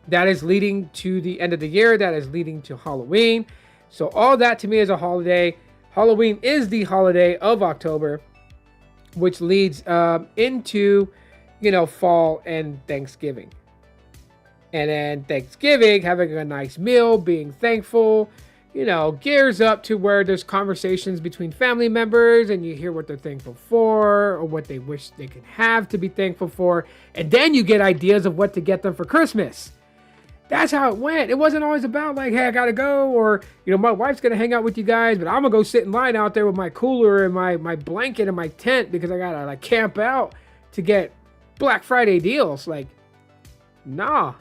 that is leading to the end of the year. That is leading to Halloween. So all that to me is a holiday. Halloween is the holiday of October, which leads into, fall and Thanksgiving. And then Thanksgiving, having a nice meal, being thankful, gears up to where there's conversations between family members and you hear what they're thankful for or what they wish they could have to be thankful for. And then you get ideas of what to get them for Christmas. That's how it went. It wasn't always about like, hey, I gotta go, or my wife's gonna hang out with you guys, but I'm gonna go sit in line out there with my cooler and my blanket and my tent because I gotta like camp out to get Black Friday deals. Like, nah.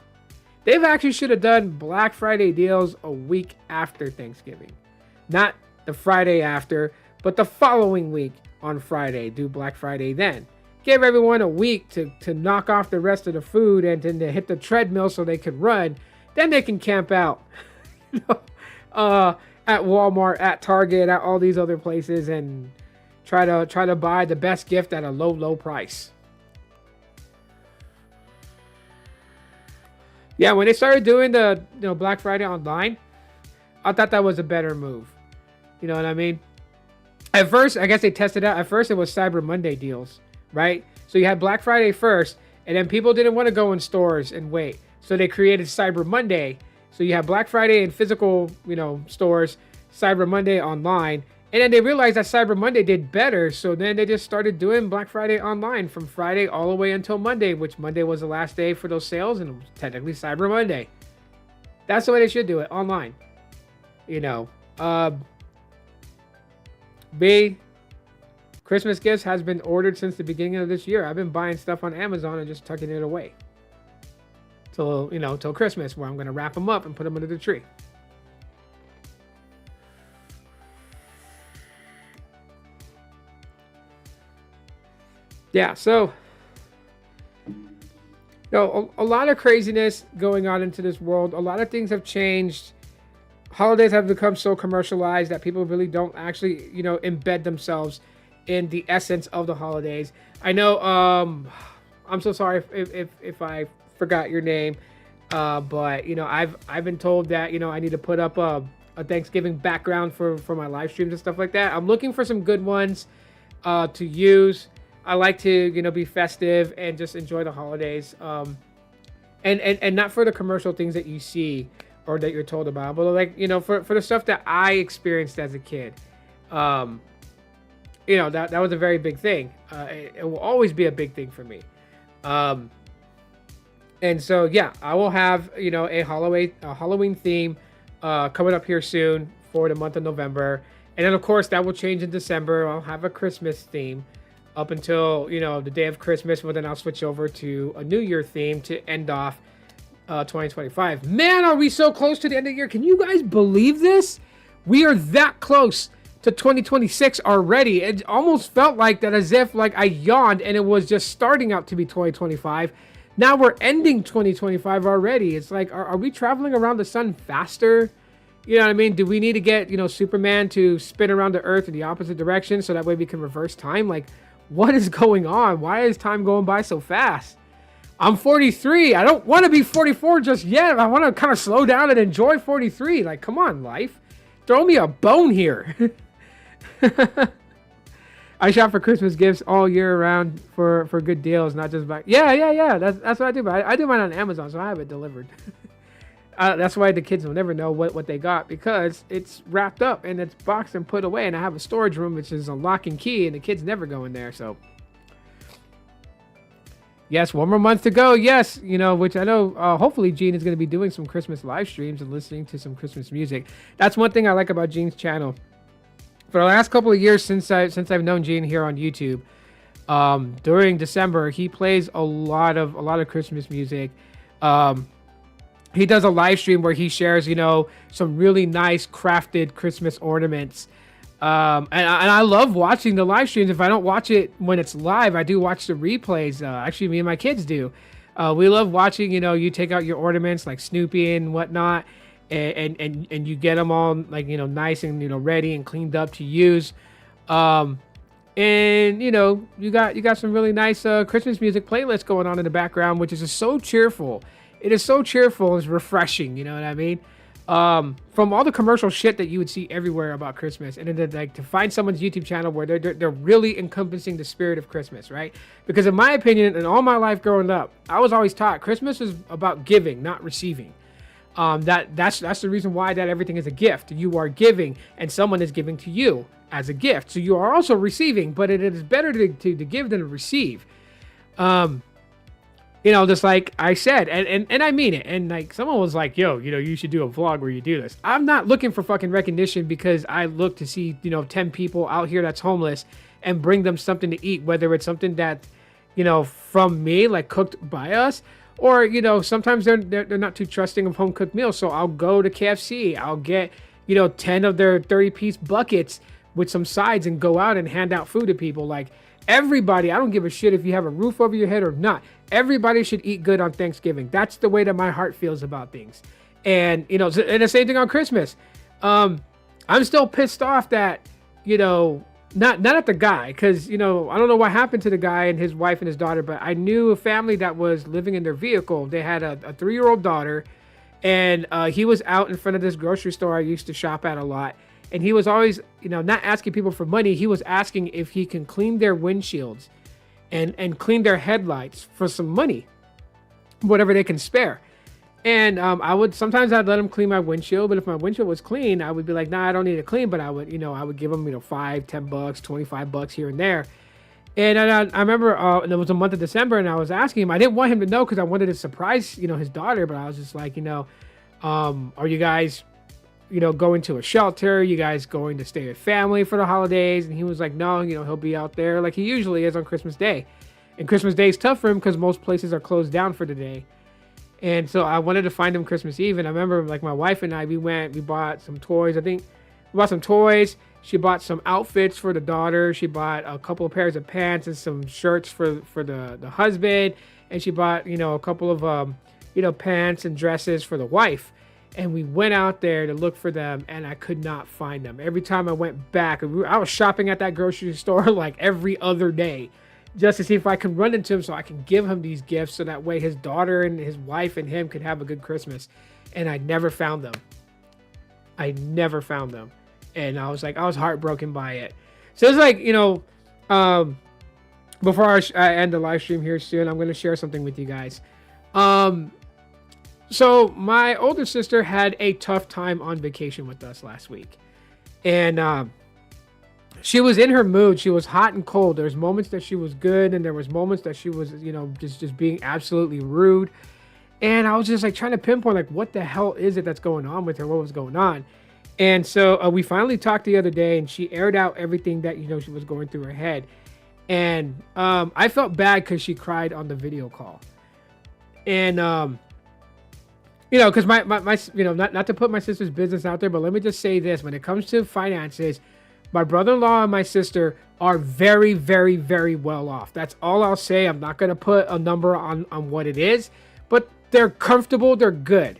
They've actually should have done Black Friday deals a week after Thanksgiving. Not the Friday after, but the following week on Friday. Do Black Friday then. Give everyone a week to knock off the rest of the food and then to hit the treadmill so they can run. Then they can camp out at Walmart, at Target, at all these other places and try to buy the best gift at a low price. Yeah, when they started doing the Black Friday online, I thought that was a better move. You know what I mean? At first, I guess they tested out. At first, it was Cyber Monday deals. Right? So you had Black Friday first, and then people didn't want to go in stores and wait. So they created Cyber Monday. So you have Black Friday in physical, stores, Cyber Monday online. And then they realized that Cyber Monday did better. So then they just started doing Black Friday online from Friday all the way until Monday, which Monday was the last day for those sales, and it was technically Cyber Monday. That's the way they should do it, online. Christmas gifts has been ordered since the beginning of this year. I've been buying stuff on Amazon and just tucking it away till Christmas, where I'm going to wrap them up and put them under the tree. Yeah, so a lot of craziness going on into this world. A lot of things have changed. Holidays have become so commercialized that people really don't actually, embed themselves in the essence of the holidays. I know, I'm so sorry if I forgot your name, but I've been told that I need to put up a Thanksgiving background for my live streams and stuff like that. I'm looking for some good ones to use. I like to be festive and just enjoy the holidays, and not for the commercial things that you see or that you're told about, but like, for the stuff that I experienced as a kid, um, that was a very big thing. It will always be a big thing for me. Um, and so yeah, I will have a Halloween theme coming up here soon for the month of November, and then of course that will change in December. I'll have a Christmas theme up until the day of Christmas, but then I'll switch over to a New Year theme to end off 2025. Man, are we so close to the end of the year? Can you guys believe this? We are that close to 2026 already. It almost felt like that, as if like I yawned and it was just starting out to be 2025. Now we're ending 2025 already. It's like, are we traveling around the sun faster? You know what I mean? Do we need to get, Superman to spin around the earth in the opposite direction so that way we can reverse time? Like, what is going on? Why is time going by so fast? I'm 43. I don't want to be 44 just yet. I want to kind of slow down and enjoy 43. Like, come on, life. Throw me a bone here. I shop for Christmas gifts all year around for good deals, not just by... Yeah. That's what I do. But I do mine on Amazon, so I have it delivered. That's why the kids will never know what they got, because it's wrapped up and it's boxed and put away. And I have a storage room, which is a lock and key, and the kids never go in there, so... Yes, one more month to go. Yes, which I know hopefully Gene is going to be doing some Christmas live streams and listening to some Christmas music. That's one thing I like about Gene's channel. For the last couple of years since I've known Gene here on YouTube, during December he plays a lot of Christmas music. He does a live stream where he shares some really nice crafted Christmas ornaments. And I love watching the live streams. If I don't watch it when it's live, I do watch the replays. Actually, me and my kids do. We love watching, you take out your ornaments like Snoopy and whatnot, and you get them all like, nice and, ready and cleaned up to use. And, you got some really nice Christmas music playlists going on in the background, which is just so cheerful. It is so cheerful. It's refreshing. You know what I mean? From all the commercial shit that you would see everywhere about Christmas, and then like to find someone's YouTube channel where they're really encompassing the spirit of Christmas, right? Because in my opinion, in all my life growing up, I was always taught Christmas is about giving, not receiving. That's the reason why that everything is a gift. You are giving, and someone is giving to you as a gift. So you are also receiving, but it is better to give than to receive. Just like I said, and I mean it. And like someone was like, yo, you should do a vlog where you do this. I'm not looking for fucking recognition because I look to see, 10 people out here that's homeless and bring them something to eat, whether it's something that, from me, like cooked by us, or, sometimes they're not too trusting of home cooked meals. So I'll go to KFC. I'll get, 10 of their 30-piece buckets with some sides and go out and hand out food to people. Like, everybody, I don't give a shit if you have a roof over your head or not. Everybody should eat good on Thanksgiving. That's the way that my heart feels about things. And, and the same thing on Christmas. I'm still pissed off that, not at the guy, because, I don't know what happened to the guy and his wife and his daughter, but I knew a family that was living in their vehicle. They had a 3-year-old daughter, and he was out in front of this grocery store I used to shop at a lot. And he was always, not asking people for money. He was asking if he can clean their windshields and clean their headlights for some money, whatever they can spare. And sometimes I'd let him clean my windshield, but if my windshield was clean, I would be like, nah, I don't need it clean, but I would give him, $5, $10, $25 here and there. And I remember it was a month of December, and I was asking him, I didn't want him to know because I wanted to surprise, his daughter, but I was just like, are you guys, going to a shelter? You guys going to stay with family for the holidays? And he was like, no, he'll be out there like he usually is on Christmas Day. And Christmas Day is tough for him because most places are closed down for the day. And so I wanted to find him Christmas Eve. And I remember like my wife and I, we bought some toys. I think we bought some toys. She bought some outfits for the daughter. She bought a couple of pairs of pants and some shirts for the husband. And she bought, a couple of, pants and dresses for the wife. And we went out there to look for them, and I could not find them. Every time I went back, I was shopping at that grocery store like every other day just to see if I could run into him so I can give him these gifts so that way his daughter and his wife and him could have a good Christmas. And I never found them. And I was heartbroken by it. So it's like, before I end the live stream here soon, I'm going to share something with you guys. So my older sister had a tough time on vacation with us last week, and she was in her mood. She was hot and cold. There's moments that she was good, and there was moments that she was, just being absolutely rude. And I was just like trying to pinpoint like what the hell is it that's going on with her? What was going on? And so we finally talked the other day, and she aired out everything that she was going through her head. And I felt bad because she cried on the video call. And because my not to put my sister's business out there, but let me just say this: when it comes to finances, my brother-in-law and my sister are very, very, very well off. That's all I'll say. I'm not going to put a number on what it is, but they're comfortable. They're good.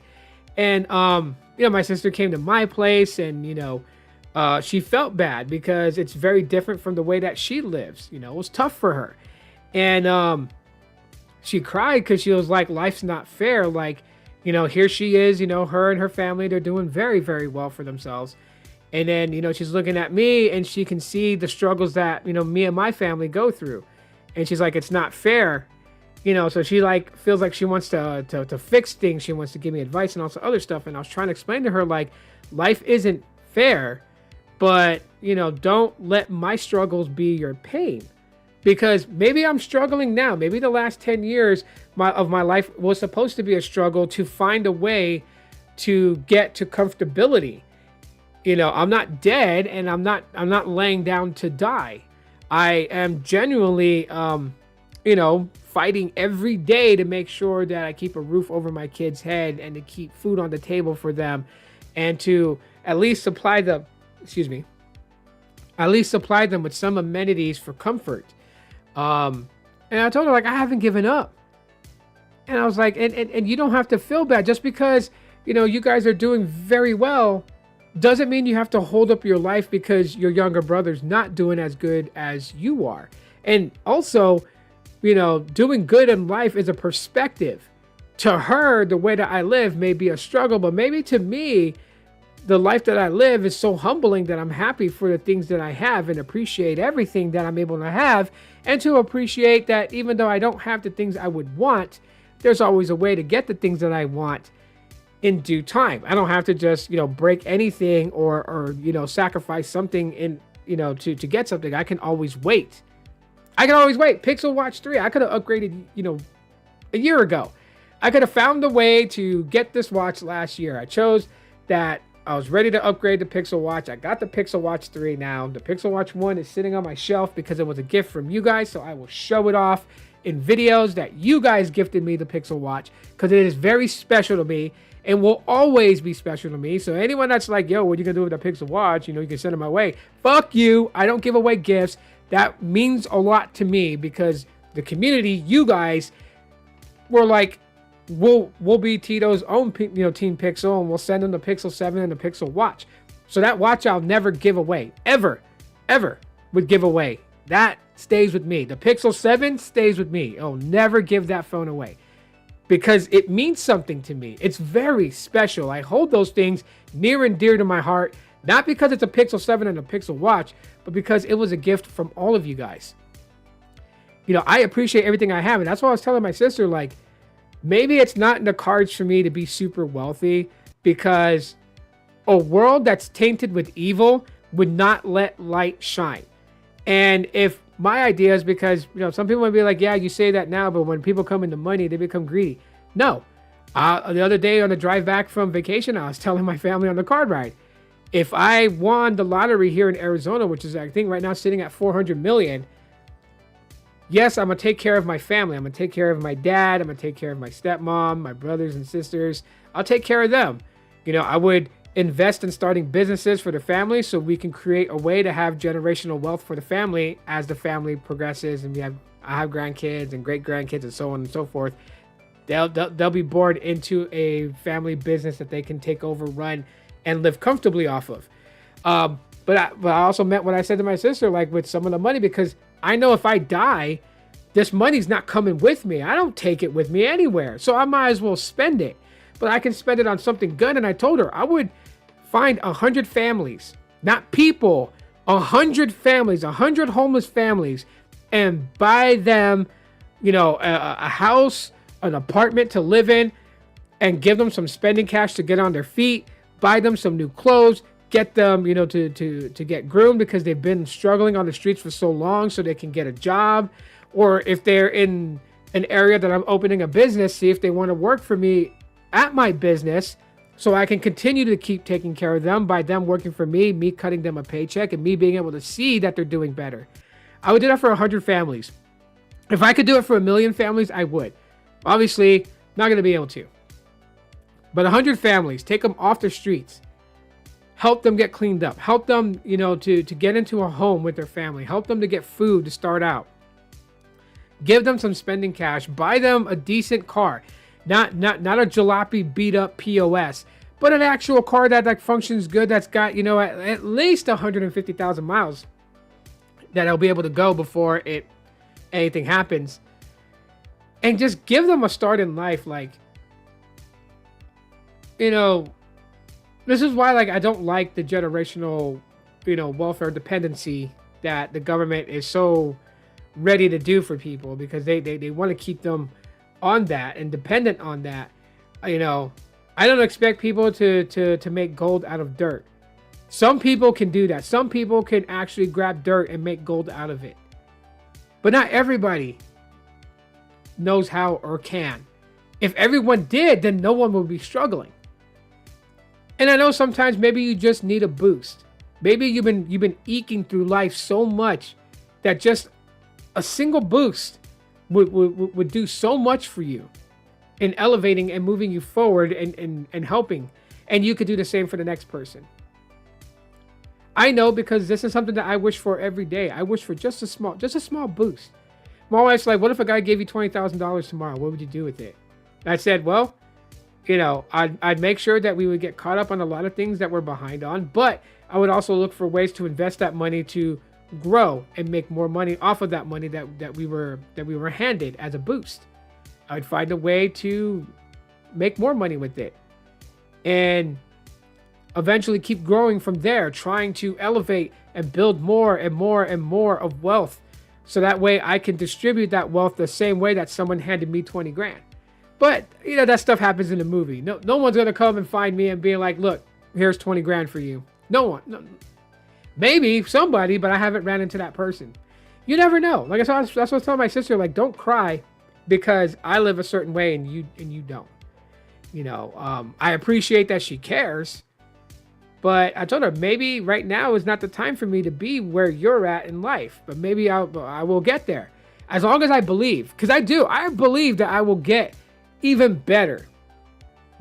And, my sister came to my place, and, she felt bad because it's very different from the way that she lives. It was tough for her. And she cried because she was like, life's not fair. Like, here she is, her and her family, they're doing very, very well for themselves. And then, she's looking at me, and she can see the struggles that, me and my family go through. And she's like, it's not fair. So she like feels like she wants to fix things. She wants to give me advice and also other stuff. And I was trying to explain to her, like, life isn't fair, but, don't let my struggles be your pain. Because maybe I'm struggling now. Maybe the last 10 years of my life was supposed to be a struggle to find a way to get to comfortability. I'm not dead, and I'm not laying down to die. I am genuinely, fighting every day to make sure that I keep a roof over my kids' head and to keep food on the table for them, and to at least supply them with some amenities for comfort. And I told her, like, I haven't given up. And I was like, and you don't have to feel bad just because, you guys are doing very well. Doesn't mean you have to hold up your life because your younger brother's not doing as good as you are. And also, doing good in life is a perspective. To her, the way that I live may be a struggle, but maybe to me, the life that I live is so humbling that I'm happy for the things that I have and appreciate everything that I'm able to have, and to appreciate that even though I don't have the things I would want, there's always a way to get the things that I want in due time. I don't have to just, break anything or sacrifice something to get something. I can always wait. Pixel Watch 3, I could have upgraded, a year ago. I could have found a way to get this watch last year. I chose that. I was ready to upgrade the Pixel Watch. I got the Pixel Watch 3 now. The Pixel Watch 1 is sitting on my shelf because it was a gift from you guys. So I will show it off in videos that you guys gifted me the Pixel Watch, because it is very special to me and will always be special to me. So anyone that's like, yo, what are you gonna do with the Pixel Watch? You can send it my way. Fuck you. I don't give away gifts. That means a lot to me because the community, you guys, were like, we'll be Tito's own, Team Pixel, and we'll send him the Pixel 7 and the Pixel Watch. So that watch I'll never give away. Ever would give away. That stays with me. The Pixel 7 stays with me. I'll never give that phone away because it means something to me. It's very special. I hold those things near and dear to my heart, not because it's a Pixel 7 and a Pixel Watch, but because it was a gift from all of you guys. I appreciate everything I have. And that's why I was telling my sister, like, maybe it's not in the cards for me to be super wealthy, because a world that's tainted with evil would not let light shine. And if my idea is because, some people might be like, yeah, you say that now, but when people come into money, they become greedy. No. The other day on the drive back from vacation, I was telling my family on the car ride, if I won the lottery here in Arizona, which is, I think right now sitting at 400 million, yes, I'm going to take care of my family. I'm going to take care of my dad. I'm going to take care of my stepmom, my brothers and sisters. I'll take care of them. I would invest in starting businesses for the family so we can create a way to have generational wealth for the family as the family progresses, and I have grandkids and great grandkids and so on and so forth. They'll be born into a family business that they can take over, run, and live comfortably off of. But I also meant what I said to my sister, like with some of the money, because I know if I die, this money's not coming with me. I don't take it with me anywhere. So I might as well spend it. But I can spend it on something good. And I told her I would find 100 families, not people, 100 families, 100 homeless families, and buy them, a house, an apartment to live in, and give them some spending cash to get on their feet, buy them some new clothes, get them, to get groomed because they've been struggling on the streets for so long so they can get a job. Or if they're in an area that I'm opening a business, see if they want to work for me at my business so I can continue to keep taking care of them by them working for me cutting them a paycheck, and me being able to see that they're doing better. I would do that for 100 families. If I could do it for 1 million families, I would. Obviously, not going to be able to. But 100 families, take them off the streets. Help them get cleaned up. Help them, to get into a home with their family. Help them to get food to start out. Give them some spending cash. Buy them a decent car. Not a jalopy beat up POS, but an actual car that functions good, that's got, at least 150,000 miles that I'll be able to go before anything happens. And just give them a start in life. This is why I don't like the generational, welfare dependency that the government is so ready to do for people, because they want to keep them on that and dependent on that. I don't expect people to make gold out of dirt. Some people can do that. Some people can actually grab dirt and make gold out of it. But not everybody knows how or can. If everyone did, then no one would be struggling. And I know sometimes maybe you just need a boost. Maybe you've been eking through life so much that just a single boost would do so much for you in elevating and moving you forward and helping. And you could do the same for the next person. I know, because this is something that I wish for every day. I wish for just a small boost. My wife's like, what if a guy gave you $20,000 tomorrow? What would you do with it? And I said, well, I'd make sure that we would get caught up on a lot of things that we're behind on, but I would also look for ways to invest that money to grow and make more money off of that money that we were handed as a boost. I'd find a way to make more money with it and eventually keep growing from there, trying to elevate and build more and more and more of wealth, so that way I can distribute that wealth the same way that someone handed me 20 grand. But that stuff happens in a movie. No one's gonna come and find me and be like, look, here's 20 grand for you. No one. No. Maybe somebody, but I haven't ran into that person. You never know. Like that's what I was telling my sister. Don't cry because I live a certain way and you don't. I appreciate that she cares, but I told her maybe right now is not the time for me to be where you're at in life. But maybe I will get there, as long as I believe. Because I do. I believe that I will get even better.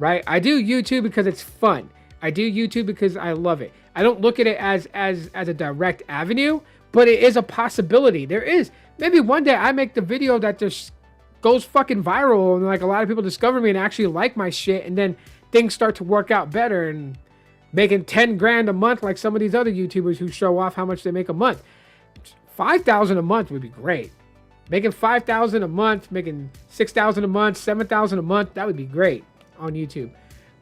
Right? I do YouTube because it's fun. I do YouTube because I love it. I don't look at it as a direct avenue, but it is a possibility. There is. Maybe one day I make the video that just goes fucking viral and a lot of people discover me and actually like my shit, and then things start to work out better and making 10 grand a month like some of these other YouTubers who show off how much they make a month. 5,000 a month would be great. Making 5,000 a month, making 6,000 a month, 7,000 a month, that would be great on YouTube.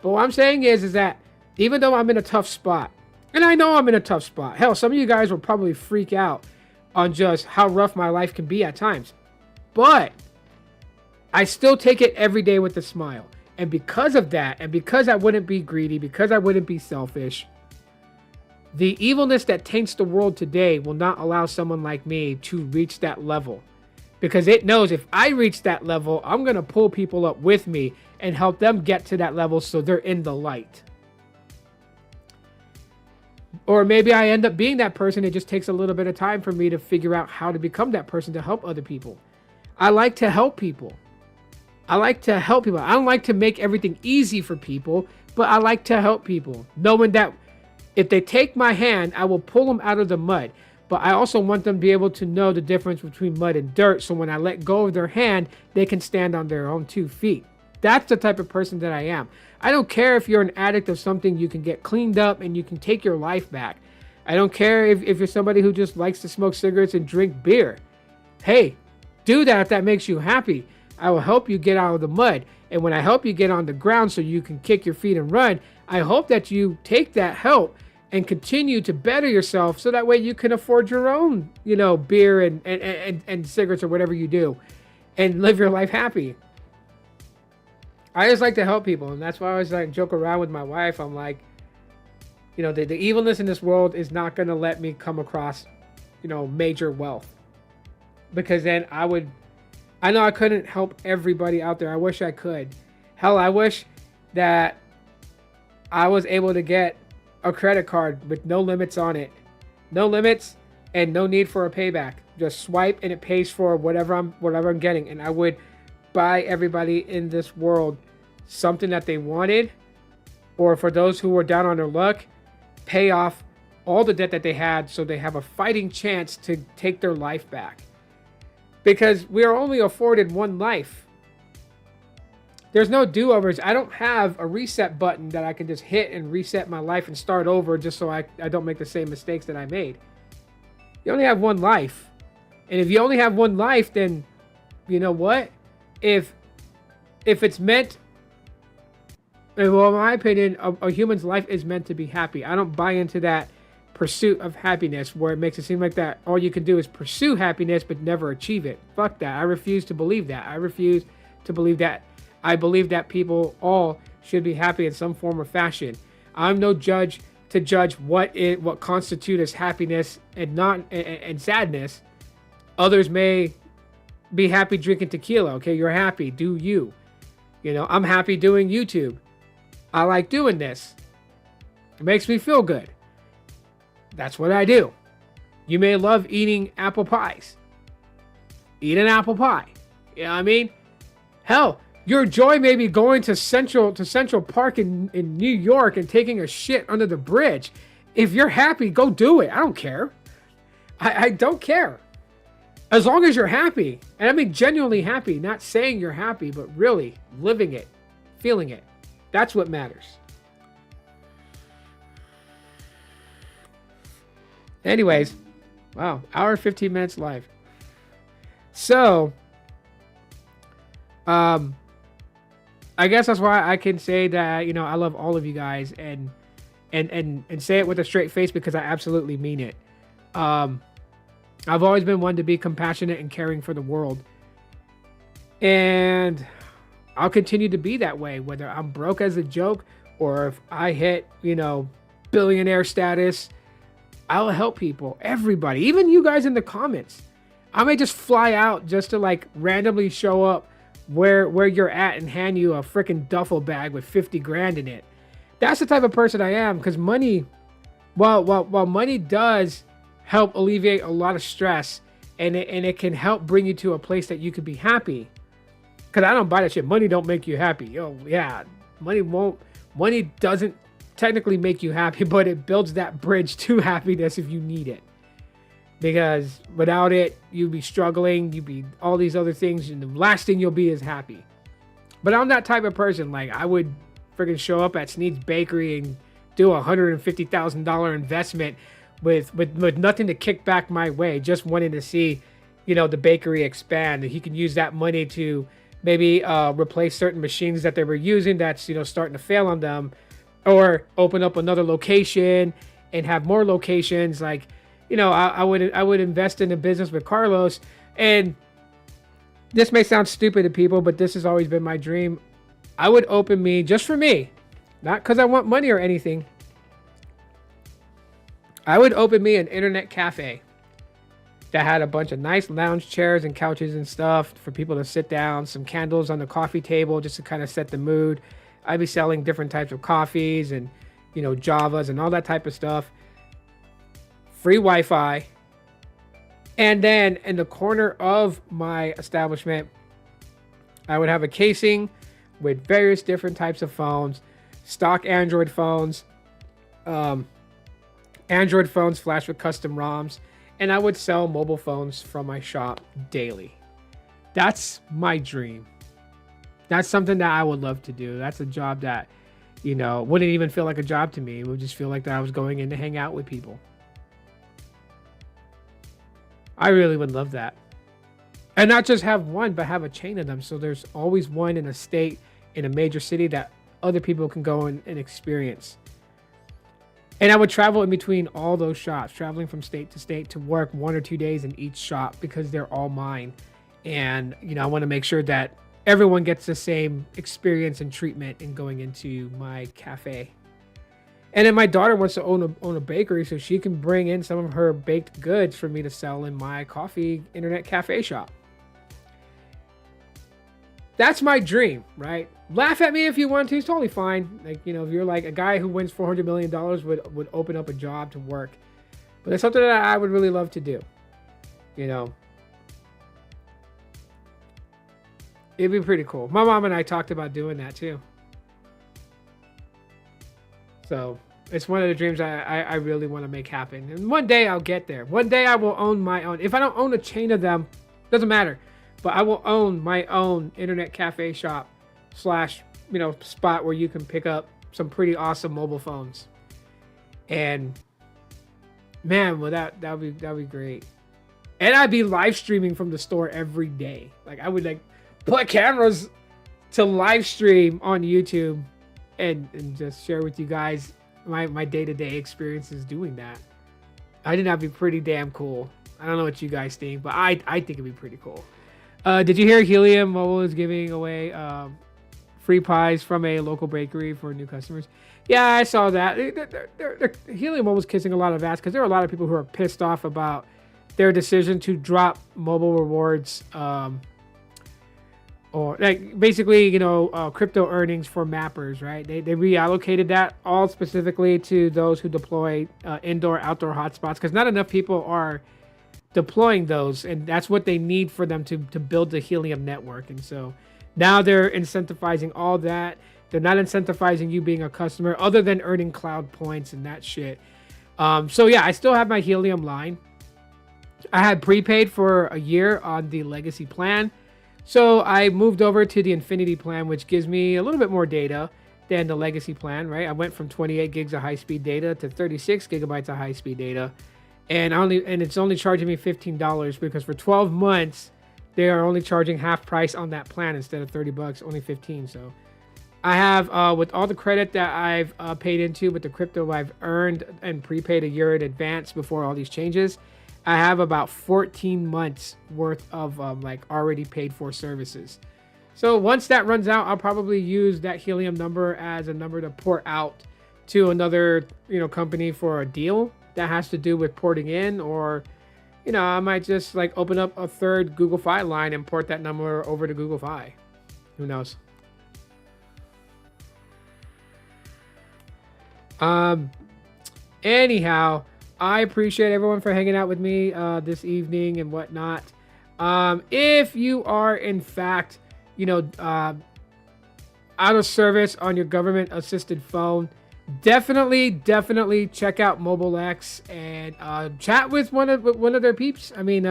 But what I'm saying is that even though I'm in a tough spot, and I know I'm in a tough spot. Hell, some of you guys will probably freak out on just how rough my life can be at times. But I still take it every day with a smile. And because of that, and because I wouldn't be greedy, because I wouldn't be selfish, the evilness that taints the world today will not allow someone like me to reach that level. Because it knows if I reach that level, I'm going to pull people up with me and help them get to that level so they're in the light. Or maybe I end up being that person. It just takes a little bit of time for me to figure out how to become that person to help other people. I like to help people. I don't like to make everything easy for people, but I like to help people, knowing that if they take my hand, I will pull them out of the mud. But I also want them to be able to know the difference between mud and dirt, so when I let go of their hand, they can stand on their own 2 feet. That's the type of person that I am. I don't care if you're an addict of something, you can get cleaned up and you can take your life back. I don't care if you're somebody who just likes to smoke cigarettes and drink beer. Hey, do that if that makes you happy. I will help you get out of the mud. And when I help you get on the ground so you can kick your feet and run, I hope that you take that help and continue to better yourself so that way you can afford your own, beer and cigarettes or whatever you do and live your life happy. I just like to help people, and that's why I always like joke around with my wife. I'm like, you know, the evilness in this world is not going to let me come across, you know, major wealth, because then I know I couldn't help everybody out there. I wish I could. Hell, I wish that I was able to get a credit card with no limits on it, no limits and no need for a payback. Just swipe and it pays for whatever I'm getting, and I would buy everybody in this world something that they wanted, or for those who were down on their luck, pay off all the debt that they had so they have a fighting chance to take their life back. Because we are only afforded one life. There's no do-overs. I don't have a reset button that I can just hit and reset my life and start over just so I don't make the same mistakes that I made. You only have one life. And if you only have one life, then you know what? If it's meant, well, in my opinion, a human's life is meant to be happy. I don't buy into that pursuit of happiness where it makes it seem like that all you can do is pursue happiness but never achieve it. Fuck that. I refuse to believe that. I refuse to believe that. I believe that people all should be happy in some form or fashion. I'm no judge to judge what constitutes as happiness and sadness. Others may be happy drinking tequila. Okay, you're happy. Do you? You know, I'm happy doing YouTube. I like doing this. It makes me feel good. That's what I do. You may love eating apple pies. Eat an apple pie. You know what I mean? Hell, your joy may be going to Central Park in New York and taking a shit under the bridge. If you're happy, go do it. I don't care. I don't care. As long as you're happy. And I mean genuinely happy. Not saying you're happy, but really living it. Feeling it. That's what matters. Anyways. Wow. Hour and 15 minutes live. So. I guess that's why I can say that, you know, I love all of you guys and say it with a straight face because I absolutely mean it. I've always been one to be compassionate and caring for the world. And I'll continue to be that way, whether I'm broke as a joke or if I hit, you know, billionaire status. I'll help people, everybody, even you guys in the comments. I may just fly out just to like randomly show up where you're at and hand you a freaking duffel bag with 50 grand in it. That's the type of person I am, because money, while money does help alleviate a lot of stress and it can help bring you to a place that you could be happy. Because I don't buy that shit. Money don't make you happy. Oh yeah, money doesn't technically make you happy, but it builds that bridge to happiness if you need it. Because without it, you'd be struggling, you'd be all these other things, and the last thing you'll be is happy. But I'm that type of person. Like, I would freaking show up at Sneed's Bakery and do a $150,000 investment with nothing to kick back my way, just wanting to see, you know, the bakery expand. And he can use that money to maybe replace certain machines that they were using that's, you know, starting to fail on them, or open up another location and have more locations. Like, you know, I would invest in a business with Carlos. And this may sound stupid to people, but this has always been my dream. I would open me, just for me, not because I want money or anything. I would open me an internet cafe that had a bunch of nice lounge chairs and couches and stuff for people to sit down, some candles on the coffee table just to kind of set the mood. I'd be selling different types of coffees and, you know, Javas and all that type of stuff. Free Wi-Fi. And then in the corner of my /establishment, I would have a casing with various different types of phones, stock Android phones, Android phones flashed with custom ROMs, and I would sell mobile phones from my shop daily. That's my dream. That's something that I would love to do. That's a job that, you know, wouldn't even feel like a job to me. It would just feel like that I was going in to hang out with people. I really would love that. And not just have one, but have a chain of them. So there's always one in a state, in a major city that other people can go and experience. And I would travel in between all those shops, traveling from state to state to work 1 or 2 days in each shop because they're all mine. And, you know, I want to make sure that everyone gets the same experience and treatment in going into my cafe. And then my daughter wants to own a bakery, so she can bring in some of her baked goods for me to sell in my coffee internet cafe shop. That's my dream, right? Laugh at me if you want to. It's totally fine. Like, you know, if you're like a guy who wins $400 million would open up a job to work. But it's something that I would really love to do. You know, it'd be pretty cool. My mom and I talked about doing that too. So it's one of the dreams I really want to make happen. And one day I'll get there. One day I will own my own. If I don't own a chain of them, doesn't matter. But I will own my own internet cafe shop / you know, spot where you can pick up some pretty awesome mobile phones. And man, well that'd be great. And I'd be live streaming from the store every day. Like I would like put cameras to live stream on YouTube and just share with you guys my day-to-day experiences doing that. I think that'd be pretty damn cool. I don't know what you guys think, but I think it'd be pretty cool. Did you hear Helium Mobile is giving away free pies from a local bakery for new customers? Yeah, I saw that. Helium Mobile is kissing a lot of ass because there are a lot of people who are pissed off about their decision to drop mobile rewards, or like basically, you know, crypto earnings for mappers, right? They reallocated that all specifically to those who deploy indoor, outdoor hotspots because not enough people are deploying those, and that's what they need for them to build the Helium network. And so now they're incentivizing all that. They're not incentivizing you being a customer other than earning cloud points and that shit. So yeah, I still have my Helium line. I had prepaid for a year on the legacy plan. So I moved over to the Infinity plan, which gives me a little bit more data than the legacy plan, right? I went from 28 gigs of high-speed data to 36 gigabytes of high-speed data. And it's only charging me $15 because for 12 months, they are only charging half price on that plan instead of $30, only 15. So I have, with all the credit that I've paid into with the crypto I've earned and prepaid a year in advance before all these changes, I have about 14 months worth of like already paid for services. So once that runs out, I'll probably use that Helium number as a number to port out to another, you know, company for a deal that has to do with porting in, or, you know, I might just like open up a third Google Fi line and port that number over to Google Fi. Who knows? Anyhow, I appreciate everyone for hanging out with me this evening and whatnot. If you are in fact, you know, out of service on your government assisted phone, definitely check out MobileX and chat with one of their peeps. I mean,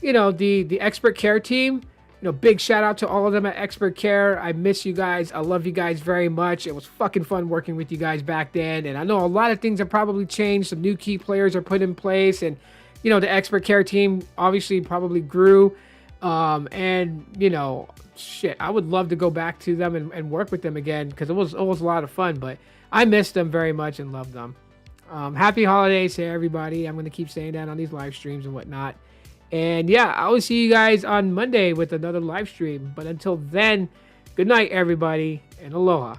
you know, the expert care team. You know, big shout out to all of them at Expert Care. I miss you guys. I love you guys very much. It was fucking fun working with you guys back then. And I know a lot of things have probably changed. Some new key players are put in place. And, you know, the Expert Care team obviously probably grew. And, you know, shit, I would love to go back to them and work with them again because it was a lot of fun. But I miss them very much and love them. Happy holidays to everybody. I'm going to keep saying that on these live streams and whatnot. And yeah, I will see you guys on Monday with another live stream. But until then, good night, everybody, and aloha.